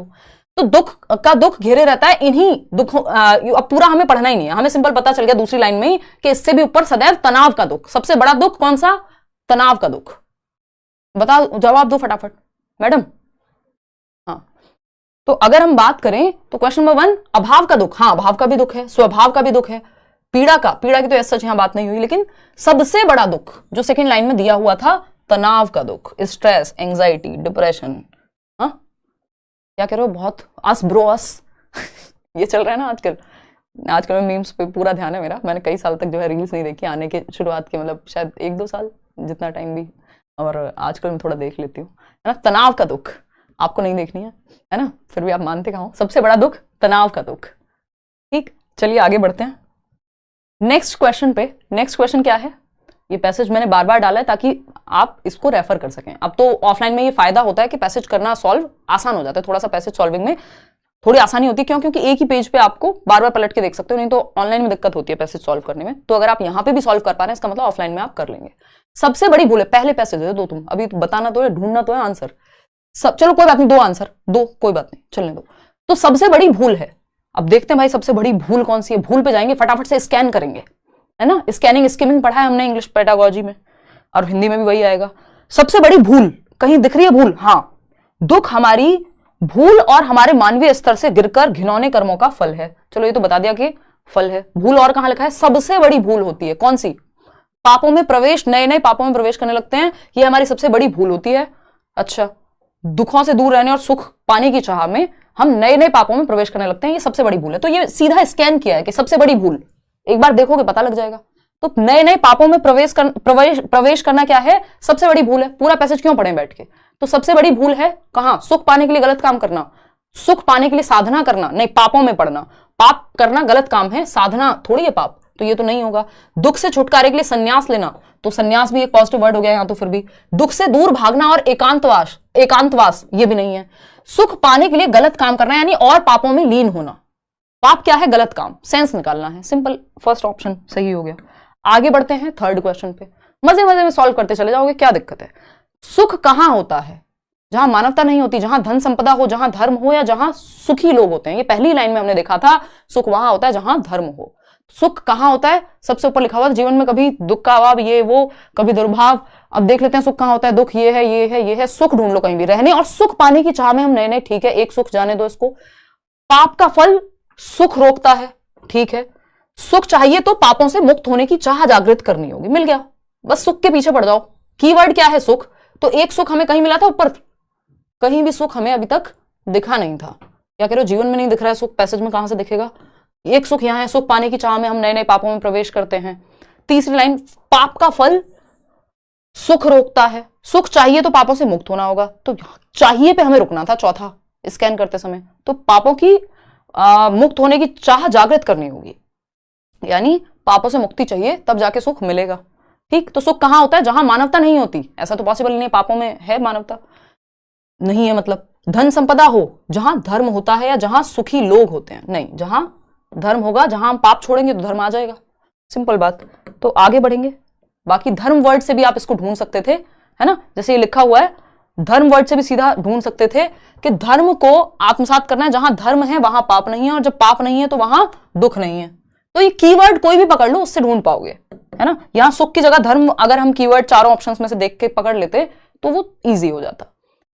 A: तो दुख का दुख घेरे रहता है इन्हीं दुखों। अब पूरा हमें पढ़ना ही नहीं है, हमें सिंपल पता चल गया दूसरी लाइन में ही कि इससे भी ऊपर सदैव तनाव का दुख। सबसे बड़ा दुख कौन सा? तनाव का दुख। बताओ, जवाब दो फटाफट मैडम। हाँ, तो अगर हम बात करें तो क्वेश्चन नंबर 1 अभाव का दुख, हाँ अभाव का भी दुख है, स्वभाव का भी दुख है, पीड़ा की तो ऐसा यहां बात नहीं हुई, लेकिन सबसे बड़ा दुख जो सेकंड लाइन में दिया हुआ था, तनाव का दुख, स्ट्रेस, एंजाइटी, डिप्रेशन। हाँ क्या कह रहे हो? बहुत अस ब्रो अस ये चल रहा है ना आजकल में मीम्स पे पूरा ध्यान है मेरा। मैंने कई साल तक जो है रील्स नहीं देखी, आने के शुरुआत के मतलब शायद 1-2 साल जितना टाइम भी, और आजकल मैं थोड़ा देख लेती हूँ, है ना। तनाव का दुख आपको नहीं देखनी है ना, फिर भी आप मानते कहाँ हो? सबसे बड़ा दुख तनाव का दुख। ठीक, चलिए आगे बढ़ते हैं नेक्स्ट क्वेश्चन पे। नेक्स्ट क्वेश्चन क्या है? ये पैसेज मैंने बार बार डाला है ताकि आप इसको रेफर कर सकें। अब तो ऑफलाइन में ये फायदा होता है कि पैसेज करना सॉल्व आसान हो जाता है, थोड़ा सा पैसेज सॉल्विंग में थोड़ी आसानी होती है। क्यों? क्योंकि एक ही पेज पे आपको बार बार पलट के देख सकते हो, नहीं तो ऑनलाइन में दिक्कत होती है पैसेज सॉल्व करने में। तो अगर आप यहाँ पे भी सॉल्व कर पा रहे हैं, इसका मतलब ऑफलाइन में आप कर लेंगे। सबसे बड़ी भूल है, पहले पैसेज दो तुम, अभी बताना तो है, ढूंढना तो है आंसर। चलो कोई बात नहीं, 2 आंसर दो, कोई बात नहीं, चलने दो। तो सबसे बड़ी भूल है, अब देखते हैं भाई सबसे बड़ी भूल कौन सी है। भूल पे जाएंगे, फटाफट से स्कैन करेंगे, है ना। स्कैनिंग स्किमिंग पढ़ा है हमने इंग्लिश पेडागोजी में, और हिंदी में भी वही आएगा। सबसे बड़ी भूल कहीं दिख रही है? भूल, हाँ, दुख हमारी भूल और हमारे मानवीय स्तर से गिरकर घिनौने कर्मों का फल है। चलो ये तो बता दिया कि फल है। भूल और कहां लिखा है? सबसे बड़ी भूल होती है कौन सी? पापों में प्रवेश, नए नए पापों में प्रवेश करने लगते हैं, ये हमारी सबसे बड़ी भूल होती है। अच्छा, दुखों से दूर रहने और सुख पाने की चाह में हम नए नए पापों में प्रवेश करने लगते हैं, ये सबसे बड़ी भूल है। तो ये सीधा स्कैन किया है कि सबसे बड़ी भूल, एक बार देखोगे पता लग जाएगा। तो नए नए पापों में प्रवेश करना क्या है? सबसे बड़ी भूल है। पूरा पैसेज क्यों पढ़ें बैठ के? तो सबसे बड़ी भूल है कहां? सुख पाने के लिए गलत काम करना, सुख पाने के लिए साधना करना, नहीं पापों में पड़ना। पाप करना गलत काम है, साधना थोड़ी है पाप, तो ये तो नहीं होगा। दुख से छुटकारे के लिए संन्यास लेना, तो संन्यास भी एक पॉजिटिव वर्ड हो गया यहां, तो फिर भी दुख से दूर भागना और एकांतवास ये भी नहीं है। सुख पाने के लिए गलत काम करना यानी और पापों में लीन होना। पाप क्या है? गलत काम, सेंस निकालना है। सिंपल, फर्स्ट ऑप्शन सही हो गया। आगे बढ़ते हैं थर्ड क्वेश्चन पे, मजे मजे में सॉल्व करते चले जाओगे, क्या दिक्कत है। सुख कहां होता है? जहां मानवता नहीं होती, जहां धन संपदा हो, जहां धर्म हो, या जहां सुखी लोग होते हैं। ये पहली लाइन में हमने देखा था, सुख वहां होता है जहां धर्म हो। सुख कहाँ होता है? सबसे ऊपर लिखा हुआ है जीवन में कभी दुख का अभाव, ये वो, कभी दुर्भाव। अब देख लेते हैं सुख कहाँ होता है। दुख ये है, ये है, ये है। सुख ढूंढ लो कहीं भी। रहने और सुख पाने की चाह में हम नए नए, ठीक है, एक सुख जाने दो इसको। पाप का फल सुख रोकता है, ठीक है। सुख चाहिए तो पापों से मुक्त होने की चाह जागृत करनी होगी। मिल गया, बस सुख के पीछे पड़ जाओ। कीवर्ड क्या है? सुख। तो एक सुख हमें कहीं मिला था ऊपर, कहीं भी सुख हमें अभी तक दिखा नहीं था। क्या कह रहे हो? जीवन में नहीं दिख रहा है सुख, पैसेज में कहां से दिखेगा? एक सुख यहां है, सुख पाने की चाह में हम नए नए पापों में प्रवेश करते हैं। तीसरी लाइन, पाप का फल सुख रोकता है। सुख चाहिए तो पापों से मुक्त होना होगा, तो चाहिए पे हमें रुकना था चौथा स्कैन करते समय। तो पापों की मुक्त होने की चाह जागृत करनी होगी, यानी पापों से मुक्ति चाहिए तब जाके सुख मिलेगा। ठीक, तो सुख कहां होता है? जहां मानवता नहीं होती। ऐसा तो पॉसिबल नहीं है, पापों में है मानवता नहीं है, मतलब धन संपदा हो, जहां धर्म होता है या जहां सुखी लोग होते हैं। नहीं, जहां धर्म होगा, जहां हम पाप छोड़ेंगे तो धर्म आ जाएगा। सिंपल बात। तो आगे बढ़ेंगे। बाकी धर्म वर्ड से भी आप इसको ढूंढ सकते थे, है ना, जैसे ये लिखा हुआ है, धर्म वर्ड से भी सीधा ढूंढ सकते थे कि धर्म को आत्मसात करना है। जहां धर्म है वहां पाप नहीं है, और जब पाप नहीं है तो वहां दुख नहीं है। तो ये कीवर्ड कोई भी पकड़ लो, उससे ढूंढ पाओगे, है ना। यहां सुख की जगह धर्म अगर हम कीवर्ड चारों ऑप्शंस में से देख के पकड़ लेते तो वो इजी हो जाता।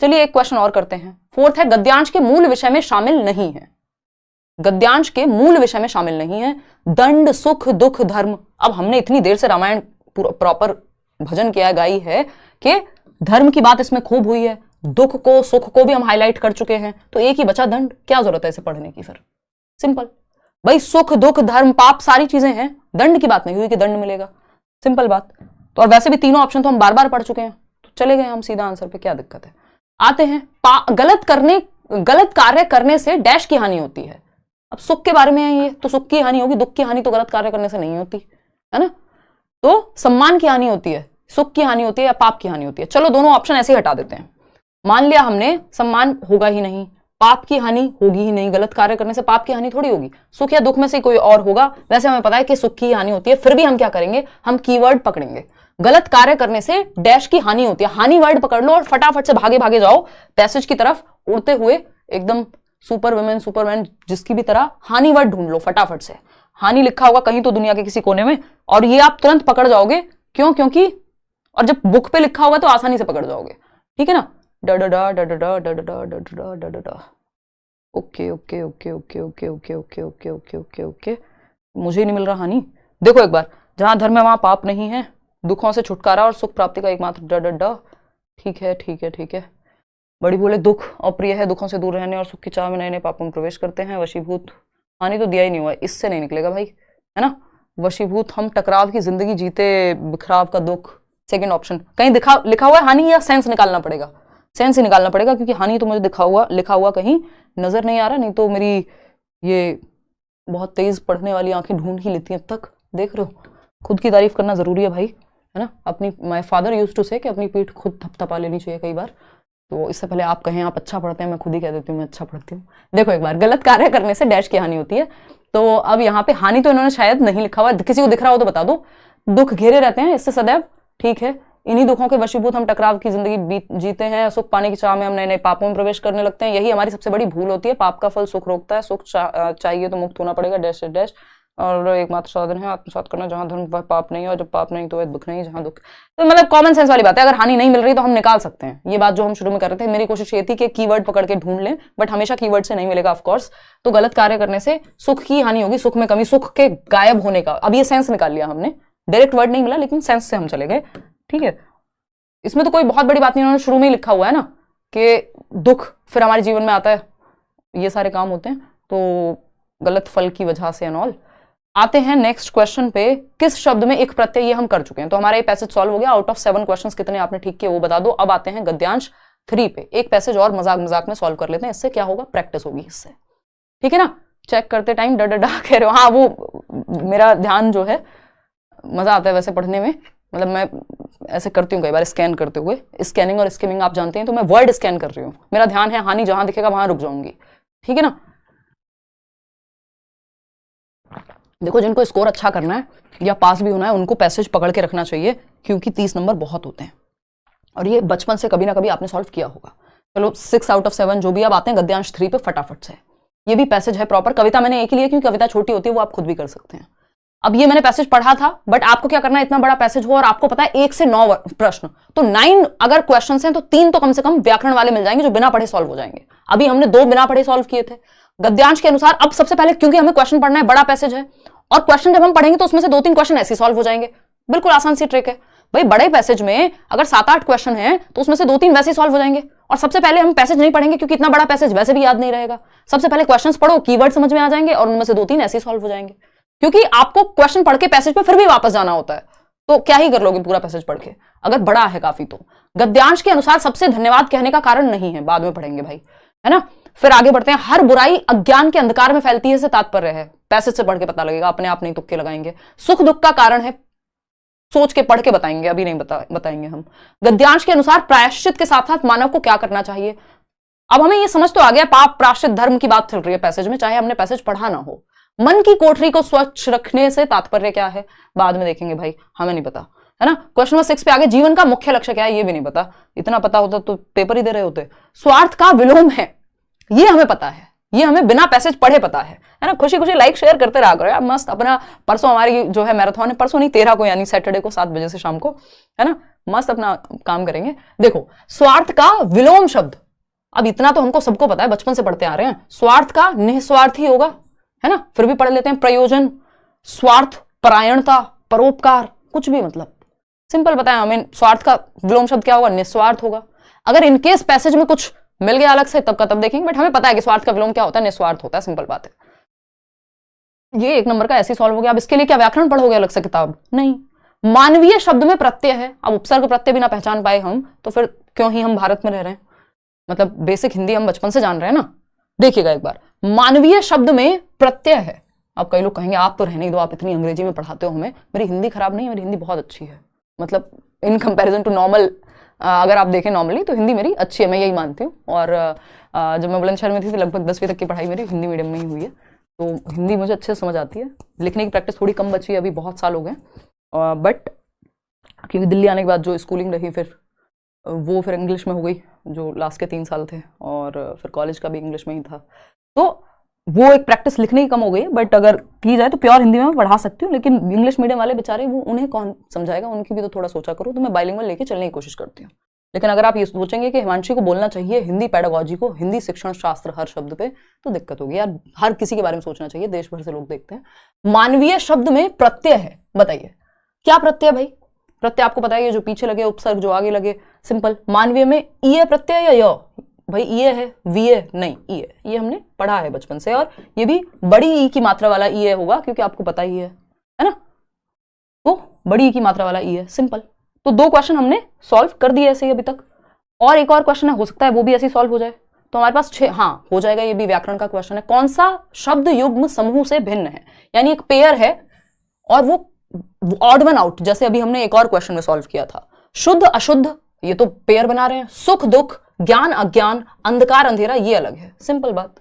A: चलिए एक क्वेश्चन और करते हैं। फोर्थ है, गद्यांश के मूल विषय में शामिल नहीं है। गद्यांश के मूल विषय में शामिल नहीं है दंड, सुख, दुख, धर्म। अब हमने इतनी देर से रामायण प्रॉपर भजन किया, गाई है कि धर्म की बात इसमें खूब हुई है, दुख को, सुख को भी हम हाईलाइट कर चुके हैं। तो एक ही बचा दंड। क्या जरूरत है इसे पढ़ने की फिर? सिंपल भाई, सुख, दुख, धर्म, पाप सारी चीजें हैं, दंड की बात नहीं हुई कि दंड मिलेगा। सिंपल बात। तो और वैसे भी तीनों ऑप्शन तो हम बार बार पढ़ चुके हैं, तो चले गए हम सीधा आंसर पे, क्या दिक्कत है। आते हैं, गलत कार्य करने से डैश की हानि होती है। अब सुख के बारे में है ये, तो सुख की हानि होगी, दुख की हानि तो गलत कार्य करने से नहीं होती, है ना। तो सम्मान की हानि होती है, सुख की हानि होती है या पाप की हानि होती है? चलो दोनों ऑप्शन ऐसे ही हटा देते हैं। मान लिया हमने सम्मान होगा ही नहीं, पाप की हानि होगी ही नहीं, गलत कार्य करने से पाप की हानि थोड़ी होगी, सुख या दुख में से कोई और होगा। वैसे हमें पता है कि सुख की हानि होती है, फिर भी हम क्या करेंगे? हम कीवर्ड पकड़ेंगे। गलत कार्य करने से डैश की हानि होती है, हानि वर्ड पकड़ लो और फटाफट से भागे भागे जाओ पैसेज की तरफ, उड़ते हुए एकदम सुपर वुमेन, सुपरमैन जिसकी भी तरह हानि वर्ड ढूंढ लो फटाफट से। हानि लिखा होगा कहीं तो दुनिया के किसी कोने में, और ये आप तुरंत पकड़ जाओगे। क्यों? क्योंकि और जब बुक पे लिखा होगा तो आसानी से पकड़ जाओगे, ठीक है ना। डा डा डा डा डा डा डा डा डा डा डा डा डा। Okay okay okay okay okay okay okay okay okay okay okay, मुझे ही नहीं मिल रहा हानि। देखो एक बार, जहां धर्म है वहां पाप नहीं है, दुखों से छुटकारा और सुख प्राप्ति का एकमात्र डा डा डा। ठीक है ठीक है ठीक है। बड़ी बोले दुख अप्रिय है, दुखों से दूर रहने और सुख की चाह में नए नए पापों में प्रवेश करते हैं। वशीभूत, हानि तो दिया ही नहीं हुआ, इससे नहीं निकलेगा भाई, है ना। वशीभूत, हम टकराव की जिंदगी जीते, बिखराव का दुख। Second option. कहीं लिखा हुआ है हानि, या सेंस निकालना पड़ेगा? सेंस ही निकालना पड़ेगा, क्योंकि हानि तो मुझे लिखा हुआ कहीं नजर नहीं आ रहा। नहीं तो मेरी ये बहुत तेज पढ़ने वाली आंखें ढूंढ ही लेती हैं अब तक। देख रहे हो, खुद की तारीफ करना जरूरी है भाई, है ना। अपनी, माय फादर यूज्ड टू से कि अपनी पीठ खुद थपथपा लेनी चाहिए कई बार। तो इससे पहले आप कहें आप अच्छा पढ़ते हैं, मैं खुद ही कह देती हूँ मैं अच्छा पढ़ती हूँ। देखो एक बार, गलत कार्य करने से डैश की हानि होती है। तो अब यहाँ पे हानि तो इन्होंने शायद नहीं लिखा हुआ, किसी को दिख रहा हो तो बता दो। दुख घेरे रहते हैं इससे सदैव, ठीक है। इन्हीं दुखों के वशीभूत हम टकराव की जिंदगी जीते हैं, सुख पाने की चाह में हम नए नए पापों में प्रवेश करने लगते हैं। यही हमारी सबसे बड़ी भूल होती है। पाप का फल सुख रोकता है, सुख चाहिए तो मुक्त होना पड़ेगा, डैश डैश, और एकमात्र साधन है आत्मसात करना। जहां धर्म वह पाप नहीं है, और जब पाप नहीं तो वह दुख नहीं। जहां दुख, तो मतलब कॉमन सेंस वाली बात है। अगर हानि नहीं मिल रही तो हम निकाल सकते हैं। ये बात जो हम शुरू में कर रहे थे, मेरी कोशिश ये थी कि कीवर्ड पकड़ के ढूंढ लें, बट हमेशा कीवर्ड से नहीं मिलेगा ऑफकोर्स। तो गलत कार्य करने से सुख की हानि होगी, सुख में कमी, सुख के गायब होने का। अब ये सेंस निकाल लिया हमने, डायरेक्ट वर्ड नहीं मिला लेकिन सेंस से हम चले गए, ठीक है। इसमें तो कोई बहुत बड़ी बात नहीं, उन्होंने शुरू में ही लिखा हुआ है ना कि दुख फिर हमारे जीवन में आता है, ये सारे काम होते हैं, तो गलत फल की वजह से एंड ऑल। आते हैं नेक्स्ट क्वेश्चन पे, किस शब्द में एक प्रत्यय, ये हम कर चुके हैं। तो हमारा ये पैसेज सॉल्व हो गया। आउट ऑफ 7 क्वेश्चंस कितने आपने ठीक किए वो बता दो। अब आते हैं गद्यांश 3 पे। एक पैसेज और मजाक मजाक में सॉल्व कर लेते हैं, इससे क्या होगा, प्रैक्टिस होगी इससे, ठीक है ना। चेक करते टाइम डा डा डा कह रहे हो, हाँ वो मेरा ध्यान जो है, मजा आता है वैसे पढ़ने में, मतलब मैं ऐसे करती हूँ कई बार स्कैन करते हुए। स्कैनिंग और स्किमिंग आप जानते हैं, तो मैं वर्ड स्कैन कर रही हूँ, मेरा ध्यान है हानि, जहां दिखेगा वहां रुक जाऊंगी, ठीक है ना। देखो जिनको स्कोर अच्छा करना है या पास भी होना है, उनको पैसेज पकड़ के रखना चाहिए, क्योंकि 30 नंबर बहुत होते हैं, और ये बचपन से कभी ना कभी आपने सॉल्व किया होगा। चलो 6 आउट ऑफ 7 जो भी। अब आते हैं गद्यांश 3 पे फटाफट से। ये भी पैसेज है प्रॉपर। कविता मैंने एक ही लिया क्योंकि कविता छोटी होती है, वो आप खुद भी कर सकते हैं। अब ये मैंने पैसेज पढ़ा था, बट आपको क्या करना है, इतना बड़ा पैसेज हो और आपको पता है 1 से 9 प्रश्न, तो 9 अगर क्वेश्चन हैं तो 3 तो कम से कम व्याकरण वाले मिल जाएंगे जो बिना पढ़े सॉल्व हो जाएंगे। अभी हमने 2 बिना पढ़े सॉल्व किए थे। गद्यांश के अनुसार अब सबसे पहले, क्योंकि हमें क्वेश्चन पढ़ना है, बड़ा पैसेज है और क्वेश्चन जब हम पढ़ेंगे तो उसमें से 2-3 क्वेश्चन ऐसे सॉल्व हो जाएंगे। बिल्कुल आसान सी ट्रिक है भाई, बड़े पैसेज में अगर 7-8 क्वेश्चन हैं तो उसमें से 2-3 वैसे सॉल्व हो जाएंगे। और सबसे पहले हम पैसेज नहीं पढ़ेंगे क्योंकि इतना बड़ा पैसेज वैसे भी याद नहीं रहेगा। सबसे पहले क्वेश्चंस पढ़ो, कीवर्ड समझ में आ जाएंगे और उनमें से 2-3 ऐसे सॉल्व हो जाएंगे, क्योंकि आपको क्वेश्चन पढ़ के पैसेज पे फिर भी वापस जाना होता है, तो क्या ही कर लोगे पूरा पैसेज पढ़ के अगर बड़ा है काफी तो। गद्यांश के अनुसार सबसे धन्यवाद कहने का कारण नहीं है, बाद में पढ़ेंगे भाई, है ना। फिर आगे बढ़ते हैं। हर बुराई अज्ञान के अंधकार में फैलती है से तात्पर्य है, पैसेज से पढ़ के पता लगेगा, अपने आप नहीं तुक्के लगाएंगे। सुख दुख का कारण है, सोच के पढ़ के बताएंगे, अभी नहीं बताएंगे हम। गद्यांश के अनुसार प्रायश्चित के साथ साथ मानव को क्या करना चाहिए। अब हमें ये समझ तो आ गया, पाप प्रायश्चित धर्म की बात चल रही है पैसेज में, चाहे हमने पैसेज पढ़ा ना हो। मन की कोठरी को स्वच्छ रखने से तात्पर्य क्या है, बाद में देखेंगे भाई, हमें नहीं पता, है ना। क्वेश्चन नंबर 6 पे आगे, जीवन का मुख्य लक्ष्य क्या है, ये भी नहीं पता। इतना पता होता तो पेपर ही दे रहे होते। स्वार्थ का विलोम है, ये हमें पता है, ये हमें बिना पैसेज पढ़े पता है ना। खुशी खुशी लाइक शेयर करते रहा करो यार, मस्त अपना। परसों हमारी जो है मैराथन है, परसों नहीं 13 को, यानी सैटरडे को 7 बजे से शाम को, है ना। मस्त अपना काम करेंगे। देखो, स्वार्थ का विलोम शब्द, अब इतना तो हमको सबको पता है, बचपन से पढ़ते आ रहे हैं। स्वार्थ का निस्वार्थी होगा, है ना, फिर भी पढ़ लेते हैं। प्रयोजन, स्वार्थ, परायणता, परोपकार, कुछ भी, मतलब सिंपल बताएं हमें, स्वार्थ का विलोम शब्द क्या होगा, निस्वार्थ होगा। अगर इनकेस पैसेज में कुछ मिल गया अलग से तब का तब देखेंगे, बट हमें पता है कि स्वार्थ का विलोम क्या होता है, निस्वार्थ होता है, सिंपल बात है। ये 1 नंबर का ऐसे सॉल्व हो गया। अब इसके लिए क्या व्याकरण पढ़ोगे अलग से किताब, नहीं। मानवीय शब्द में प्रत्यय है, अब उपसर्ग प्रत्यय भी ना पहचान पाए हम तो फिर क्यों ही हम भारत में रह रहे हैं, मतलब बेसिक हिंदी हम बचपन से जान रहे हैं ना। देखिएगा एक बार, मानवीय शब्द में प्रत्यय है। अब कई लोग कहेंगे आप तो रहने ही दो, आप इतनी अंग्रेजी में पढ़ाते हो हमें। मेरी हिंदी खराब नहीं है, मेरी हिंदी बहुत अच्छी है, मतलब इन कंपैरिजन टू नॉर्मल, अगर आप देखें नॉर्मली तो हिंदी मेरी अच्छी है, मैं यही मानती हूँ। और जब मैं बुलंदशहर में थी तो लगभग 10वीं तक की पढ़ाई मेरी हिंदी मीडियम में ही हुई है, तो हिंदी मुझे अच्छे से समझ आती है। लिखने की प्रैक्टिस थोड़ी कम बची है, अभी बहुत साल हो गए, बट क्योंकि दिल्ली आने के बाद जो स्कूलिंग रही फिर वो फिर इंग्लिश में हो गई, जो लास्ट के 3 साल थे, और फिर कॉलेज का भी इंग्लिश में ही था, तो वो एक प्रैक्टिस लिखने की कम हो गई है। बट अगर की जाए तो प्योर हिंदी में मैं पढ़ा सकती हूँ, लेकिन इंग्लिश मीडियम वाले बेचारे, वो उन्हें कौन समझाएगा, उनकी भी तो थोड़ा सोचा करो। तो मैं बाइलिंगुअल लेके चलने की कोशिश करती हूँ। लेकिन अगर आप ये सोचेंगे कि हिमांशी को बोलना चाहिए हिंदी पेडागोजी को, हिंदी शिक्षण शास्त्र हर शब्द पे, तो दिक्कत होगी यार। हर किसी के बारे में सोचना चाहिए, देश भर से लोग देखते हैं। मानवीय शब्द में प्रत्यय है, बताइए क्या प्रत्यय भाई। प्रत्यय आपको पता है, जो पीछे लगे, उपसर्ग जो आगे लगे, सिंपल। मानवीय में ईय प्रत्यय या य, भाई ईय है, वीय नहीं, ईय, ये हमने पढ़ा है बचपन से, और ये भी बड़ी ई की मात्रा वाला ईय होगा, क्योंकि आपको पता ही है ना, तो बड़ी ई की मात्रा वाला ई है, सिंपल। तो 2 क्वेश्चन हमने सॉल्व कर दिए ऐसे ही अभी तक, और एक और क्वेश्चन है, हो सकता है वो भी ऐसे ही सॉल्व हो जाए, तो हमारे पास 6, हाँ हो जाएगा। ये भी व्याकरण का क्वेश्चन है। कौन सा शब्द युग्म समूह से भिन्न है, यानी एक पेयर है और वो ऑड वन आउट, जैसे अभी हमने एक और क्वेश्चन में सॉल्व किया था। शुद्ध अशुद्ध, ये तो पेयर बना रहे हैं। सुख दुख, ज्ञान अज्ञान, अंधकार अंधेरा, ये अलग है, सिंपल बात।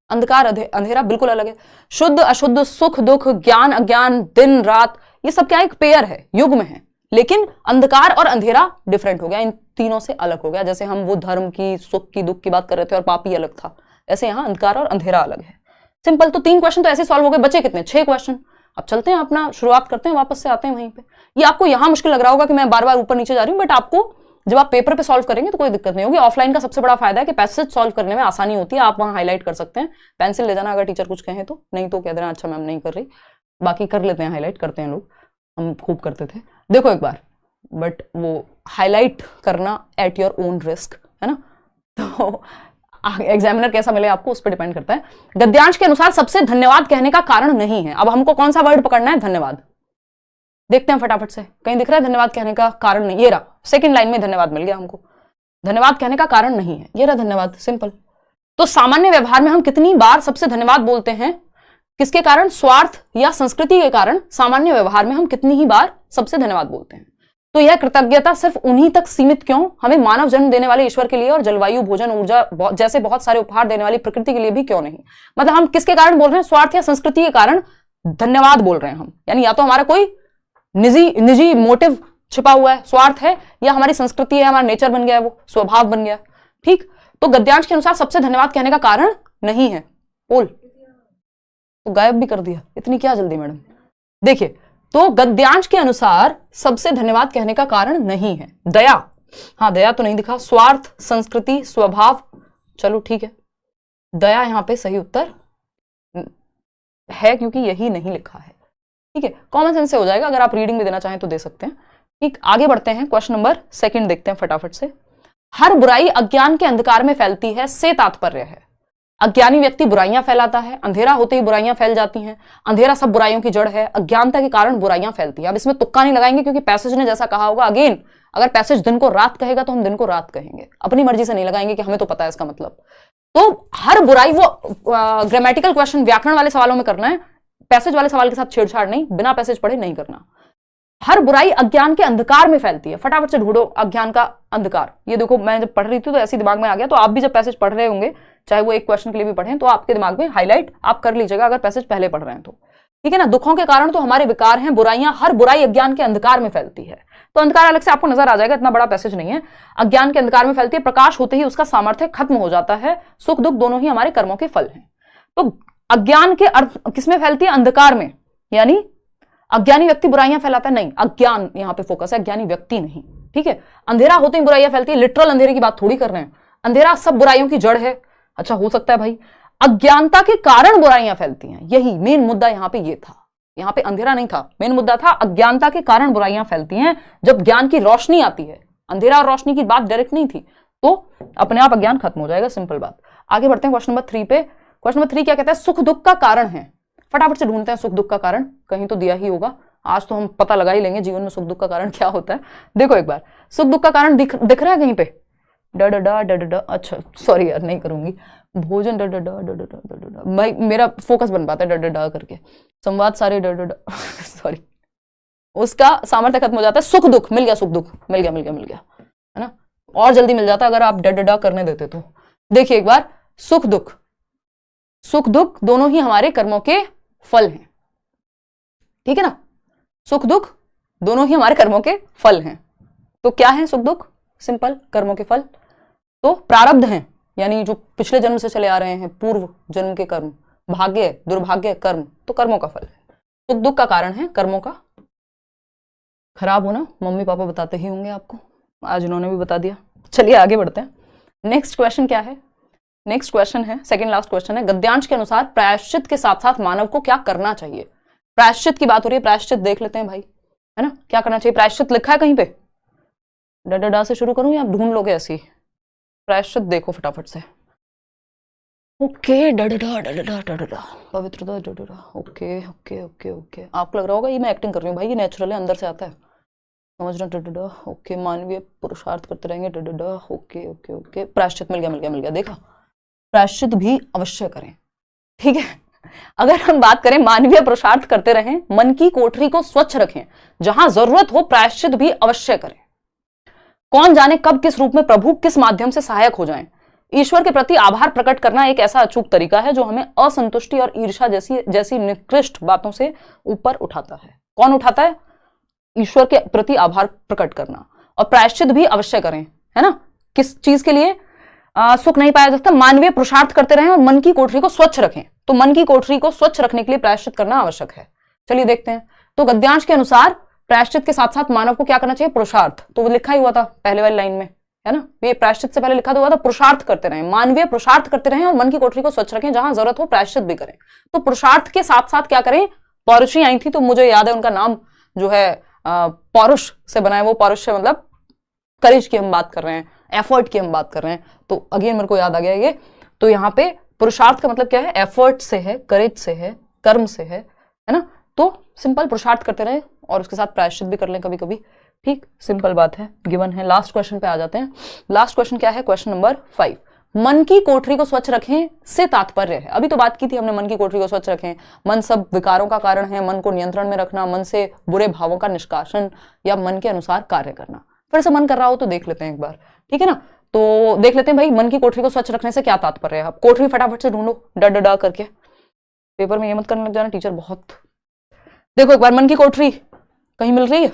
A: अंधकार अंधेरा बिल्कुल अलग है। शुद्ध अशुद्ध, सुख दुख, ज्ञान अज्ञान, दिन रात, ये सब क्या एक पेयर है, युग्म है। लेकिन अंधकार और अंधेरा डिफरेंट हो गया, इन तीनों से अलग हो गया। जैसे हम वो धर्म की, सुख की, दुख की बात कर रहे थे और पापी अलग था, ऐसे यहाँ अंधकार और अंधेरा अलग है, सिंपल। तो 3 क्वेश्चन तो ऐसे सॉल्व हो गए, बचे कितने, 6 क्वेश्चन। अब चलते हैं अपना, शुरुआत करते हैं, वापस से आते हैं वहीं पे। ये आपको यहाँ मुश्किल लग रहा होगा कि मैं बार बार ऊपर नीचे जा रही हूँ, बट आपको जब आप पेपर पे सॉल्व करेंगे तो कोई दिक्कत नहीं होगी। ऑफलाइन का सबसे बड़ा फायदा है कि पैसेज सॉल्व करने में आसानी होती है, आप वहां हाईलाइट कर सकते हैं। पेंसिल ले जाना अगर टीचर कुछ कहें तो, नहीं तो कह देना अच्छा मैम नहीं कर रही, बाकी कर लेते हैं, हाईलाइट करते हैं लोग, हम खूब करते थे। देखो एक बार, बट वो हाईलाइट करना एट योर ओन रिस्क, है ना, तो एग्जामिनर कैसा मिले आपको उस पर डिपेंड करता है। गद्यांश के अनुसार सबसे धन्यवाद कहने का कारण नहीं है। अब हमको कौन सा वर्ड पकड़ना है, धन्यवाद। देखते हैं फटाफट से, कहीं दिख रहा है धन्यवाद कहने का कारण नहीं, ये रहा, सेकंड लाइन में धन्यवाद मिल गया हमको। धन्यवाद कहने का कारण नहीं है, ये रहा धन्यवाद, सिंपल। तो सामान्य व्यवहार में हम कितनी बार सबसे धन्यवाद बोलते हैं, किसके कारण, स्वार्थ या संस्कृति के कारण सामान्य व्यवहार में हम कितनी ही बार सबसे धन्यवाद बोलते हैं। तो यह कृतज्ञता सिर्फ उन्हीं तक सीमित क्यों, हमें मानव जन्म देने वाले ईश्वर के लिए और जलवायु, भोजन, ऊर्जा जैसे बहुत सारे उपहार देने वाली प्रकृति के लिए भी क्यों नहीं। मतलब हम किसके कारण बोल रहे हैं, स्वार्थ या संस्कृति के कारण धन्यवाद बोल रहे हैं हम, यानी या तो हमारा कोई निजी मोटिव छिपा हुआ है, स्वार्थ है, या हमारी संस्कृति है, हमारा नेचर बन गया है, वो स्वभाव बन गया। ठीक, तो गद्यांश के अनुसार सबसे धन्यवाद कहने का कारण नहीं है। बोल, तो गायब भी कर दिया, इतनी क्या जल्दी मैडम। देखिए, तो गद्यांश के अनुसार सबसे धन्यवाद कहने का कारण नहीं है दया। हाँ, दया तो नहीं दिखा। स्वार्थ, संस्कृति, स्वभाव, चलो ठीक है, दया यहां पे सही उत्तर है क्योंकि यही नहीं लिखा है। ठीक है, कॉमन सेंस से हो जाएगा। अगर आप रीडिंग में देना चाहें तो दे सकते हैं। ठीक, आगे बढ़ते हैं। क्वेश्चन नंबर 2 देखते हैं फटाफट से। हर बुराई अज्ञान के अंधकार में फैलती है से तात्पर्य है। अज्ञानी व्यक्ति बुराइयां फैलाता है, अंधेरा होते ही बुराइयां फैल जाती हैं, अंधेरा सब बुराइयों की जड़ है, अज्ञानता के कारण बुराइयां फैलती हैं। अब इसमें तुक्का नहीं लगाएंगे क्योंकि पैसेज ने जैसा कहा होगा, अगेन अगर पैसेज दिन को रात कहेगा तो हम दिन को रात कहेंगे, अपनी मर्जी से नहीं लगाएंगे कि हमें तो पता है इसका मतलब। तो हर बुराई, वो ग्रामेटिकल क्वेश्चन व्याकरण वाले सवालों में करना है, पैसेज वाले सवाल के साथ छेड़छाड़ नहीं, बिना पैसेज पढ़े नहीं करना। हर बुराई अज्ञान के अंधकार में फैलती है। फटाफट से ढूंढो अज्ञान का अंधकार। ये देखो, मैं जब पढ़ रही थी तो ऐसी दिमाग में आ गया, तो आप भी जब पैसेज पढ़ रहे होंगे, चाहे वो एक क्वेश्चन के लिए भी पढ़ें, तो आपके दिमाग में हाईलाइट आप कर लीजिएगा अगर पैसेज पहले पढ़ रहे हैं तो। ठीक है ना। दुखों के कारण तो हमारे विकार हैं, बुराइयां, हर बुराई अज्ञान के अंधकार में फैलती है। तो अंधकार अलग से आपको नजर आ जाएगा, इतना बड़ा पैसेज नहीं है। अज्ञान के अंधकार में फैलती है, प्रकाश होते ही उसका सामर्थ्य खत्म हो जाता है, सुख दुख दोनों ही हमारे कर्मों के फल हैं। तो अज्ञान के अर्थ किसमें फैलती है? अंधकार में। यानी अज्ञानी व्यक्ति बुराइयां फैलाता है, नहीं, अज्ञान यहां पे फोकस है, अज्ञानी व्यक्ति नहीं। ठीक है, अंधेरा होते ही बुराइयां फैलती है, लिटरल अंधेरे की बात थोड़ी कर रहे हैं। अंधेरा सब बुराइयों की जड़ है। अच्छा, हो सकता है भाई अज्ञानता के कारण बुराइयां फैलती हैं, यही मेन मुद्दा यहां पे ये था। यहां पे अंधेरा नहीं था, मेन मुद्दा था अज्ञानता के कारण बुराइयां फैलती हैं। जब ज्ञान की रोशनी आती है, अंधेरा और रोशनी की बात डायरेक्ट नहीं थी, तो अपने आप अज्ञान खत्म हो जाएगा, सिंपल बात। आगे बढ़ते हैं क्वेश्चन नंबर 3 पे। क्वेश्चन नंबर 3 क्या कहता है? सुख दुख का कारण है। फटाफट से ढूंढते हैं सुख दुख का कारण, कहीं तो दिया ही होगा। आज तो हम पता लगा ही लेंगे जीवन में सुख दुख का कारण क्या होता है। देखो एक बार, सुख दुख का कारण दिख रहा है कहीं पे? डा। अच्छा सॉरी यार, नहीं करूंगी। भोजन डा। भाई मेरा फोकस बन पाता है डा करके, संवाद सारे डा सॉरी, उसका सामर्थ्य खत्म हो जाता है। सुख दुख मिल गया, सुख दुख मिल गया है ना, और जल्दी मिल जाता अगर आप डा करने देते तो। देखिए एक बार, सुख दुख दोनों ही हमारे कर्मों के फल हैं। ठीक है ना, सुख दुख दोनों ही हमारे कर्मों के फल हैं। तो क्या है सुख दुख? सिंपल, कर्मों के फल। तो प्रारब्ध हैं, यानी जो पिछले जन्म से चले आ रहे हैं, पूर्व जन्म के कर्म, भाग्य, दुर्भाग्य, कर्म, तो कर्मों का फल है। सुख दुख का कारण है कर्मों का खराब होना। मम्मी पापा बताते ही होंगे आपको, आज उन्होंने भी बता दिया। चलिए आगे बढ़ते हैं। नेक्स्ट क्वेश्चन क्या है? नेक्स्ट क्वेश्चन है, सेकंड लास्ट क्वेश्चन है, गद्यांश के अनुसार प्रायश्चित के साथ साथ मानव को क्या करना चाहिए? प्रायश्चित की बात हो रही है, प्रायश्चित देख लेते हैं भाई, है ना, क्या करना चाहिए। प्रायश्चित लिखा है कहीं पे? डा से शुरू करूं या आप ढूंढ लोगे ऐसी? प्रायश्चित देखो फटाफट से। ओके, डा पवित्रता डा। ओके। आपको लग रहा होगा ये मैं एक्टिंग कर रही हूँ, भाई ये नेचुरल है, अंदर से आता है, समझना। डा। ओके, मानवीय पुरुषार्थ करते रहेंगे। डा। ओके। प्रायश्चित मिल गया। देखा, प्रायश्चित भी अवश्य करें। ठीक है, अगर हम बात करें मानवीय पुरुषार्थ करते रहें, मन की कोठरी को स्वच्छ रखें, जहां जरूरत हो प्रायश्चित भी अवश्य करें। कौन जाने कब किस रूप में प्रभु किस माध्यम से सहायक हो जाएं। ईश्वर के प्रति आभार प्रकट करना एक ऐसा अचूक तरीका है जो हमें असंतुष्टि और ईर्ष्या जैसी निकृष्ट बातों से ऊपर उठाता है। कौन उठाता है? ईश्वर के प्रति आभार प्रकट करना। और प्रायश्चित भी अवश्य करें, है ना। किस चीज के लिए सुख नहीं पाया जा सकता? मानवीय पुरुषार्थ करते रहें और मन की कोठरी को स्वच्छ रखें। तो मन की कोठरी को स्वच्छ रखने के लिए प्रायश्चित करना आवश्यक है। चलिए देखते हैं। तो गद्यांश के अनुसार प्रायश्चित के साथ साथ मानव को क्या करना चाहिए? पुरुषार्थ। तो वो लिखा ही हुआ था पहले वाली लाइन में, है ना, ये प्रायश्चित से पहले लिखा हुआ था पुरुषार्थ करते रहें, मानवीय पुरुषार्थ करते रहें और मन की कोठरी को स्वच्छ रखें, जहां जरूरत हो प्रायश्चित भी करें। तो पुरुषार्थ के साथ साथ क्या करें? पौरुषी आई थी, तो मुझे याद है उनका नाम जो है पौरुष से बना है। वो पौरुष से मतलब करेज की हम बात कर रहे हैं, एफर्ट की हम बात कर रहे हैं। तो अगेन मेरे को याद आ गया ये। तो यहाँ पे पुरुषार्थ का मतलब क्या है? एफर्ट से है, करेज से है, कर्म से है ना। तो सिंपल पुरुषार्थ करते रहे और उसके साथ प्रायश्चित भी कर लें कभी कभी। ठीक, सिंपल बात है, गिवन है। लास्ट क्वेश्चन पे आ जाते हैं। लास्ट क्वेश्चन क्या है? Question number 5। मन की कोठरी को स्वच्छ रखें से तात्पर्य है, अभी तो बात की थी हमने, मन की कोठरी को स्वच्छ रखें, मन सब विकारों का कारण है, मन को नियंत्रण में रखना, मन से बुरे भावों का निष्कासन या मन के अनुसार कार्य करना। फिर से मन कर रहा हो तो देख लेते हैं एक बार, ठीक है ना। तो देख लेते हैं भाई, मन की कोठरी को स्वच्छ रखने से क्या तात्पर्य है। आप कोठरी फटाफट से ढूंढो, डा करके। पेपर में ये मत करने लग जाना, टीचर बहुत। देखो एक बार, मन की कोठरी कहीं मिल रही है?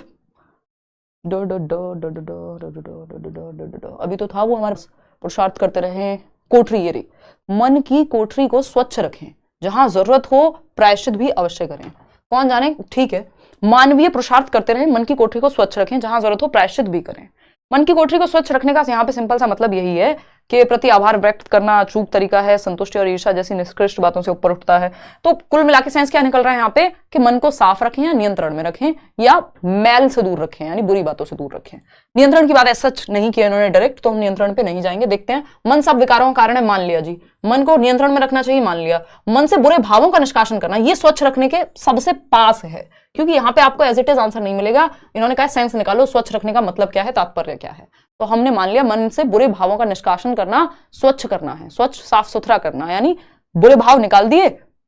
A: अभी तो था वो हमारे पुरुषार्थ करते रहे, कोठरी ये रही। मन की कोठरी को स्वच्छ रखें, जहां जरूरत हो प्रायश्चित भी अवश्य करें। कौन जाने, ठीक है। मानवीय पुरुषार्थ करते रहे, मन की कोठरी को स्वच्छ रखें, जहां जरूरत हो प्रायश्चित भी करें। मन की कोठरी को स्वच्छ रखने का यहाँ पे सिंपल सा मतलब यही है कि प्रति आभार व्यक्त करना अचूक तरीका है, संतुष्टि और ईर्ष्या जैसी निष्कृष्ट बातों से ऊपर उठता है। तो कुल मिला के सेंस क्या निकल रहा है यहाँ पे कि मन को साफ रखें या नियंत्रण में रखें, या मैल से दूर रखें, यानी बुरी बातों से दूर रखें। नियंत्रण की बात ऐसा सच नहीं किया इन्होंने डायरेक्ट, तो हम नियंत्रण पे नहीं जाएंगे। देखते हैं, मन सब विकारों का कारण है, मान लिया जी, मन को नियंत्रण में रखना चाहिए, मान लिया। मन से बुरे भावों का निष्कासन करना, ये स्वच्छ रखने के सबसे पास है, क्योंकि यहाँ पे आपको एज इट इज आंसर नहीं मिलेगा। इन्होंने कहा सेंस निकालो, स्वच्छ रखने का मतलब क्या है, तात्पर्य क्या है। तो हमने मान लिया मन से बुरे भावों का निष्कासन करना, स्वच्छ करना है, स्वच्छ साफ सुथरा करना, यानी बुरे भाव निकाल दिए,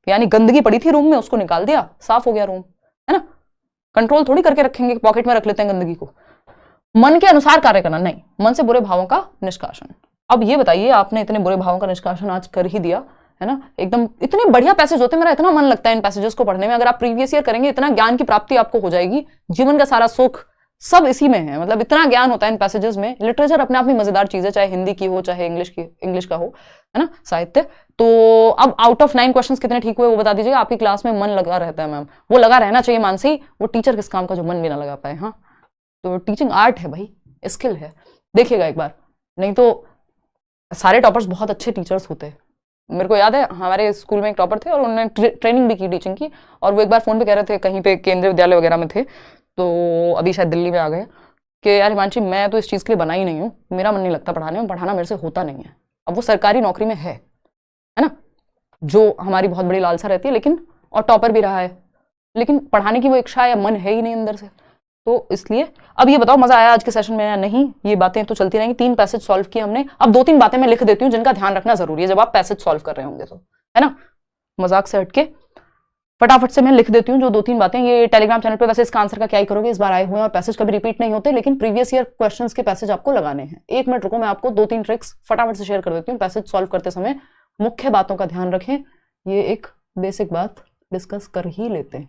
A: यानी गंदगी पड़ी थी रूम में उसको निकाल दिया, साफ हो गया रूम, है ना। कंट्रोल थोड़ी करके रखेंगे, पॉकेट में रख लेते हैं गंदगी को। मन के अनुसार कार्य करना, नहीं, मन से बुरे भावों का निष्कासन। अब ये बताइए, आपने इतने बुरे भावों का निष्कासन आज कर ही दिया, है ना, एकदम इतने बढ़िया पैसेज होते हैं, मेरा इतना मन लगता है इन पैसेजेस को पढ़ने में। अगर आप प्रीवियस ईयर करेंगे, इतना ज्ञान की प्राप्ति आपको हो जाएगी, जीवन का सारा सुख सब इसी में है, मतलब इतना ज्ञान होता है इन पैसेजेस में। लिटरेचर अपने आप में मजेदार चीज है, चाहे हिंदी की हो चाहे इंग्लिश का हो, है ना, साहित्य। तो अब आउट ऑफ 9 क्वेश्चंस कितने ठीक हुए वो बता दीजिएगा। आपकी क्लास में मन लगा रहता है मैम, वो लगा रहना चाहिए मानसी, वो टीचर किस काम का जो मन भी ना लगा पाए। हाँ, तो टीचिंग आर्ट है भाई, स्किल है, देखिएगा एक बार। नहीं तो सारे टॉपर्स बहुत अच्छे टीचर्स होते हैं। मेरे को याद है हमारे स्कूल में एक टॉपर थे और उन्होंने ट्रेनिंग भी की टीचिंग की, और वो एक बार फोन पे कह रहे थे, कहीं पे केंद्रीय विद्यालय वगैरह में थे, तो अभी शायद दिल्ली में आ गए, कि यार हिमांशी मैं तो इस चीज़ के लिए बना ही नहीं हूँ, मेरा मन नहीं लगता पढ़ाने में, पढ़ाना मेरे से होता नहीं है। अब वो सरकारी नौकरी में है ना, जो हमारी बहुत बड़ी लालसा रहती है, लेकिन और टॉपर भी रहा है, लेकिन पढ़ाने की वो इच्छा या मन है ही नहीं अंदर से। तो इसलिए अब ये बताओ, मजा आया आज के सेशन में या नहीं? ये बातें तो चलती रहेंगी। 3 पैसेज सॉल्व किए हमने, अब 2-3 बातें मैं लिख देती हूँ जिनका ध्यान रखना जरूरी है जब आप पैसेज सॉल्व कर रहे होंगे, तो है ना, मजाक से हटके फटाफट से मैं लिख देती हूँ जो 2-3 बातें। ये टेलीग्राम चैनल पे वैसे इसका आंसर का क्या ही करोगे, इस बार आए हुए हैं और पैसेज कभी रिपीट नहीं होते, लेकिन प्रीवियस ईयर क्वेश्चंस के पैसेज आपको लगाने हैं। 1 मिनट रुको, मैं आपको 2-3 ट्रिक्स फटाफट से शेयर कर देती हूँ पैसेज सॉल्व करते समय। मुख्य बातों का ध्यान रखें, ये एक बेसिक बात डिस्कस कर ही लेते हैं।